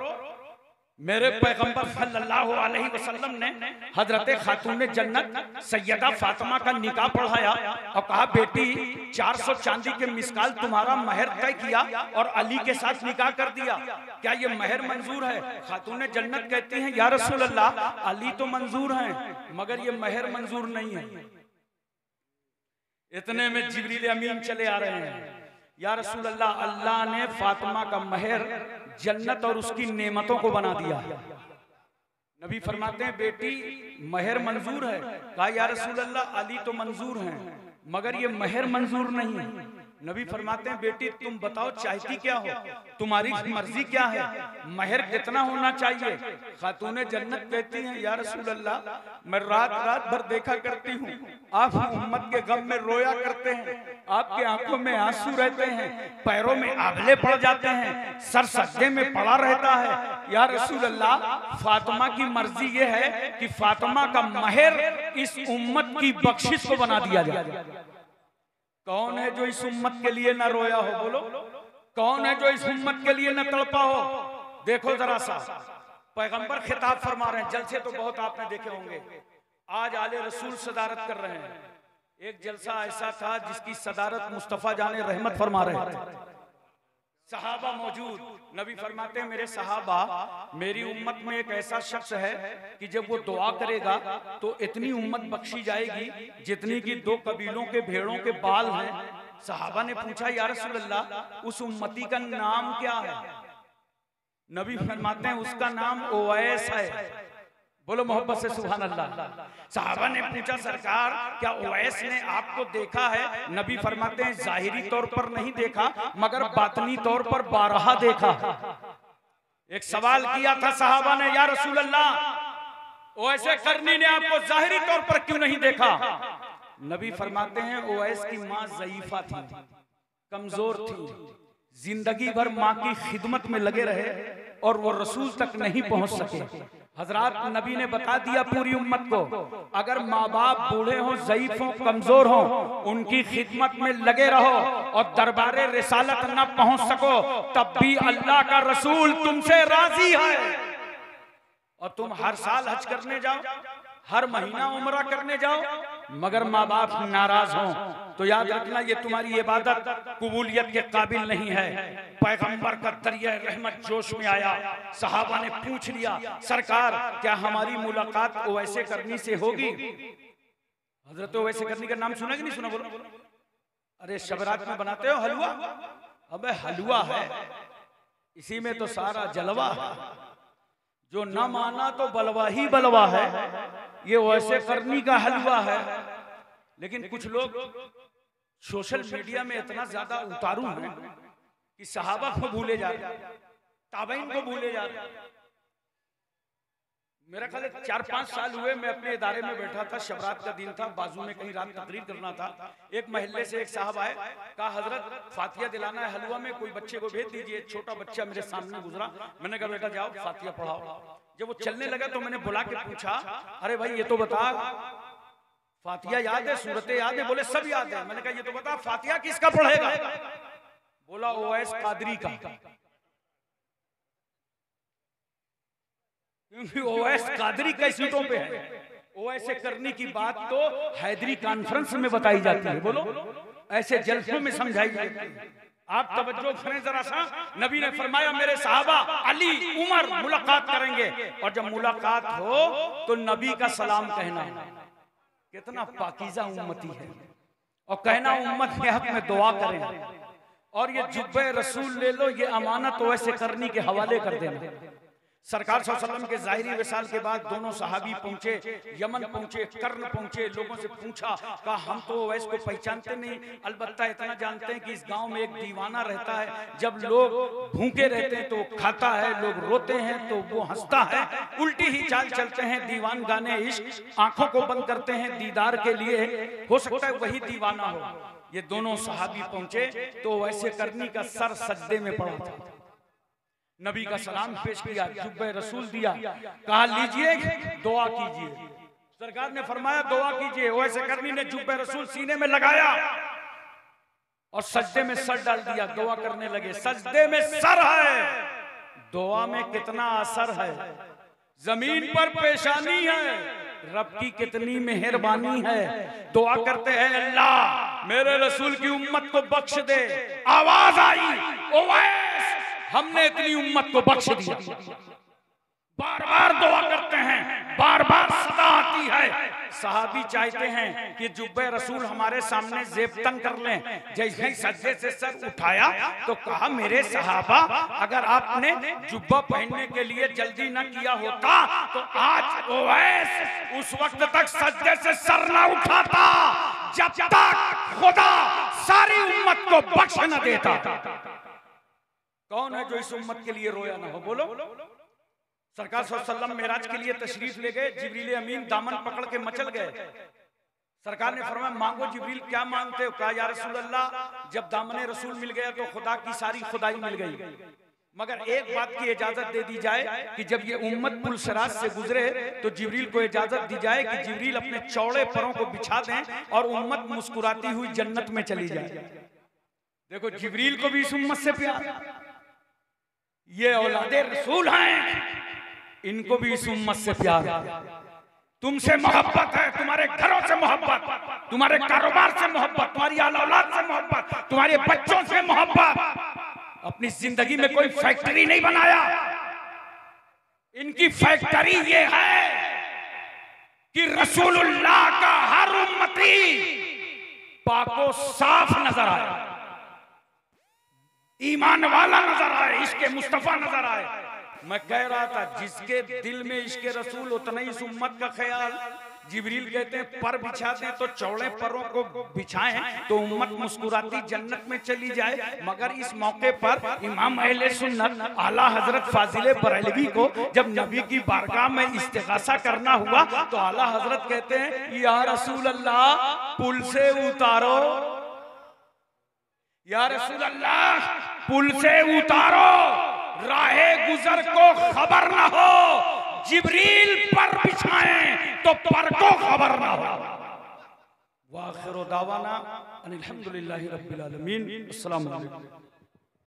मेरे पैगंबर सल्लल्लाहु अलैहि वसल्लम ने हजरत खातून जन्नत सैयदा फातिमा का निकाह पढ़ाया और कहा, बेटी 400 चांदी के मिसकाल तुम्हारा महर तय किया और अली के साथ निकाह कर दिया, क्या ये महर मंजूर है? खातून जन्नत कहती हैं, या रसूल अल्लाह, अली तो मंजूर हैं मगर ये महर मंजूर नहीं है। इतने में जिब्रील अमीन चले आ रहे हैं, या रसूल अल्लाह, अल्लाह ने फातिमा का महर जन्नत और उसकी नेमतों को बना दिया। नबी फरमाते हैं, बेटी महर मंजूर है? कहा, या रसूल अल्लाह, अली तो मंजूर हैं मगर ये महर मंजूर नहीं है। नबी फरमाते हैं, बेटी तुम बताओ चाहती क्या हो, तुम्हारी मर्जी क्या है, महर कितना होना चाहिए? खातून जन्नत कहती हैं, या रसूल अल्लाह, मैं रात रात भर देखा करती हूँ आप उम्मत के गम में रोया करते हैं, आपके आंखों में आंसू रहते हैं, पैरों में आंवले पड़ जाते हैं, सर सज्जे में पड़ा रहता है। या रसूल अल्लाह, फातिमा की मर्जी ये है कि फातिमा का महर इस उम्मत की बख्शिश को बना दिया जाए। कौन है जो इस उम्मत के लिए न रोया हो? बोलो, कौन है जो इस उम्मत के लिए न तड़पा हो? देखो जरा सा, पैगंबर खिताब फरमा रहे हैं। जलसे तो बहुत आपने देखे होंगे, आज आले रसूल सदारत कर रहे हैं। एक जलसा ऐसा था जिसकी सदारत मुस्तफा जाने रहमत फरमा रहे थे, सहाबा मौजूद। नबी फरमाते हैं, मेरे सहाबा, मेरी उम्मत में एक ऐसा शख्स है कि जब वो दुआ करेगा तो इतनी उम्मत बख्शी जाएगी जितनी कि 2 कबीलों के भेड़ों के बाल हैं। सहाबा ने पूछा, या रसूल अल्लाह, उस उम्मती का नाम क्या है? नबी फरमाते हैं, उसका नाम ओवैस है। बोलो मोहब्बत से सुभान अल्लाह। सहाबा ने पूछा, सरकार क्या ओवैस ने आपको देखा है? नबी फरमाते हैं, जाहिरी तौर पर नहीं देखा मगर बातनी तौर पर बारहा देखा। एक सवाल किया था सहाबा ने, या रसूल अल्लाह, ओवैस करनी ने आपको जाहिरी तौर पर क्यों नहीं देखा? नबी फरमाते हैं, ओवैस की माँ ज़ईफा थी, कमजोर थी, जिंदगी भर माँ की खिदमत में लगे रहे और वो रसूल तक नहीं पहुंच सके। हजरात, नबी ने बता दिया पूरी उम्मत को, अगर माँ बाप बूढ़े हों, ज़ईफ हों, कमजोर हों, उनकी खिदमत में लगे रहो और दरबारे रिसालत न पहुंच सको, तब भी अल्लाह का रसूल तुमसे राजी है। और तुम हर साल हज करने जाओ, हर महीना उम्रा करने जाओ, मगर माँ बाप नाराज हों तो याद रखना ये तुम्हारी इबादत कबूलियत के काबिल नहीं है। पैगंबर का दरिया रहमत जोश में आया, सहाबा ने पूछ लिया, सरकार क्या हमारी मुलाकात ओवैसे करनी से होगी? हजरत ओवैसे करनी का नाम सुना कि नहीं सुना? बोलो। अरे शबरात में बनाते हो हलवा? अबे हलवा है, इसी में तो सारा जलवा है। जो न माना तो बलवा ही बलवा है, ये वैसे करनी का हलवा है। लेकिन कुछ लोग सोशल मीडिया में इतना ज्यादा उतारू हैं कि सहाबा को भूले जा रहे, ताबईन को भूले जा रहे। मेरा ख्याल 4-5 साल हुए, मैं अपने इदारे में बैठा था, शबरात का दिन था, बाजू में कहीं रात तकरीर करना था। एक महल्ले से एक साहब आए, कहा हजरत फातिया दिलाना है हलवा में, कोई बच्चे को भेज दीजिए। छोटा बच्चा मेरे सामने गुजरा, मैंने कहा बेटा जाओ फातिया पढ़ाओ। जब वो चलने लगा तो मैंने बुला के पूछा, अरे भाई ये तो बता, फातिया याद है, सूरतें याद है? बोले सब याद है। मैंने कहा ये तो बता, फातिया किसका पढ़ेगा? बोला ओवैस कादरी का, क्योंकि ओवैस कादरी कई सीटों पे है। ओवैस करनी की बात तो हैदरी कॉन्फ्रेंस में बताई जाती है, बोलो, ऐसे जलसों में समझाई जाती है। आप तवज्जो करें जरा सा, नबी ने फरमाया मेरे सहाबा अली उमर मुलाकात करेंगे, और जब मुलाकात हो तो नबी का सलाम कहना। कितना पाकीज़ा उम्मती है, और कहना उम्मत के हक में दुआ करें। और ये जुब्बे रसूल ले लो, ये अमानत वैसे करनी के हवाले कर देना। सरकार सल्लल्लाहु अलैहि वसल्लम के ज़ाहिरी विसाल के बाद दोनों सहाबी पहुंचे, यमन पहुंचे, कर्न पहुंचे। लोगों से पूछा, कहा हम तो ओवैस को पहचानते नहीं, अलबत्ता इतना जानते हैं कि इस गांव में एक दीवाना रहता है, जब लोग भूखे रहते हैं तो वो खाता है, लोग रोते हैं तो वो हंसता है, उल्टी ही चाल चलते हैं, दीवान गाने इश्क, आंखों को बंद करते हैं दीदार के लिए, हो सकता है वही दीवाना हो। ये दोनों सहाबी पहुंचे तो वैसे करनी का सर सजदे में पड़ा था। नबी का सलाम पेश किया, जुब्बे रसूल दिया, कहा लीजिए दुआ कीजिए। सरकार ने फरमाया दुआ कीजिए। वैसे करनी ने जुब्बे रसूल सीने में लगाया और सजदे में सर डाल दिया, दुआ करने लगे। सजदे में सर है, दुआ में कितना असर है। जमीन पर पेशानी है, रब की कितनी मेहरबानी है। दुआ करते हैं, अल्लाह मेरे रसूल की उम्मत को बख्श दे। आवाज आई, ओवैस हमने इतनी उम्मत को बख्श दिया। बार बार दुआ करते हैं, बार बार सदा आती है। सहाबी चाहते हैं कि जुब्बे रसूल हमारे सामने जेबतन कर लें। जैसे ही सजदे से सर उठाया तो कहा, मेरे सहाबा अगर आपने जुब्बा पहनने के लिए जल्दी न किया होता तो आज ओवैस उस वक्त तक सजदे से सर न उठाता जब तक खुदा सारी उम्मत को बख्श न देता। कौन है जो इस उम्मत के लिए रोया ना हो? बोलो। सरकार सल्लल्लाहु अलैहि वसल्लम मेराज के लिए तशरीफ ले गए, जिब्रील अमीन दामन पकड़ के मचल गए। सरकार ने फरमाया, मांगो जिब्रील, क्या मांगते हो? कहा, या रसूल अल्लाह जब दामने रसूल मिल गया तो खुदा की सारी खुदाई मिल गई, मगर एक बात की इजाजत दे दी जाए कि जब ये उम्मत पुल सिरात से गुजरे तो जिब्रील को इजाजत दी जाए कि जिब्रील अपने चौड़े परों को बिछा दें और उम्मत मुस्कुराती हुई जन्नत में चली जाए। देखो, जिब्रील को भी इस उम्मत से प्यार, ये औलादे रसूल हैं, इनको भी इस उम्मत से प्यार। तुमसे मोहब्बत है, तुम्हारे घरों से मोहब्बत, तुम्हारे कारोबार से मोहब्बत, तुम्हारी औलाद से मोहब्बत, तुम्हारे बच्चों से मोहब्बत। अपनी जिंदगी में कोई फैक्ट्री नहीं बनाया, इनकी फैक्ट्री ये है कि रसूलुल्लाह का हर उम्मती पाको साफ नजर आए, ईमान वाला नजर आए, इश्क़ मुस्तफा नजर आए। मैं कह रहा था, जिसके दिल में इश्क़ रसूल उतना ही इस उम्मत का ख्याल। जिब्रील कहते हैं पर बिछाते हैं तो चौड़े परों को बिछाएं तो उम्मत मुस्कुराती जन्नत में चली जाए। मगर इस मौके पर इमाम अहले सुन्नत आला हजरत फाजिल बरेलवी को जब नबी की बारगाह में इस्तिगासा करना हुआ तो आला हजरत कहते हैं, या रसूल अल्लाह पुल से उतारो, या रसूल अल्लाह पुल से उतारो, राहे गुजर को खबर न हो, जिब्रील पर बिछाएं तो पर को खबर न हो। वाखिर दावाना अनिल हम्दुलिल्लाहि रब्बिल आलमीन। अस्सलामु अलैकुम।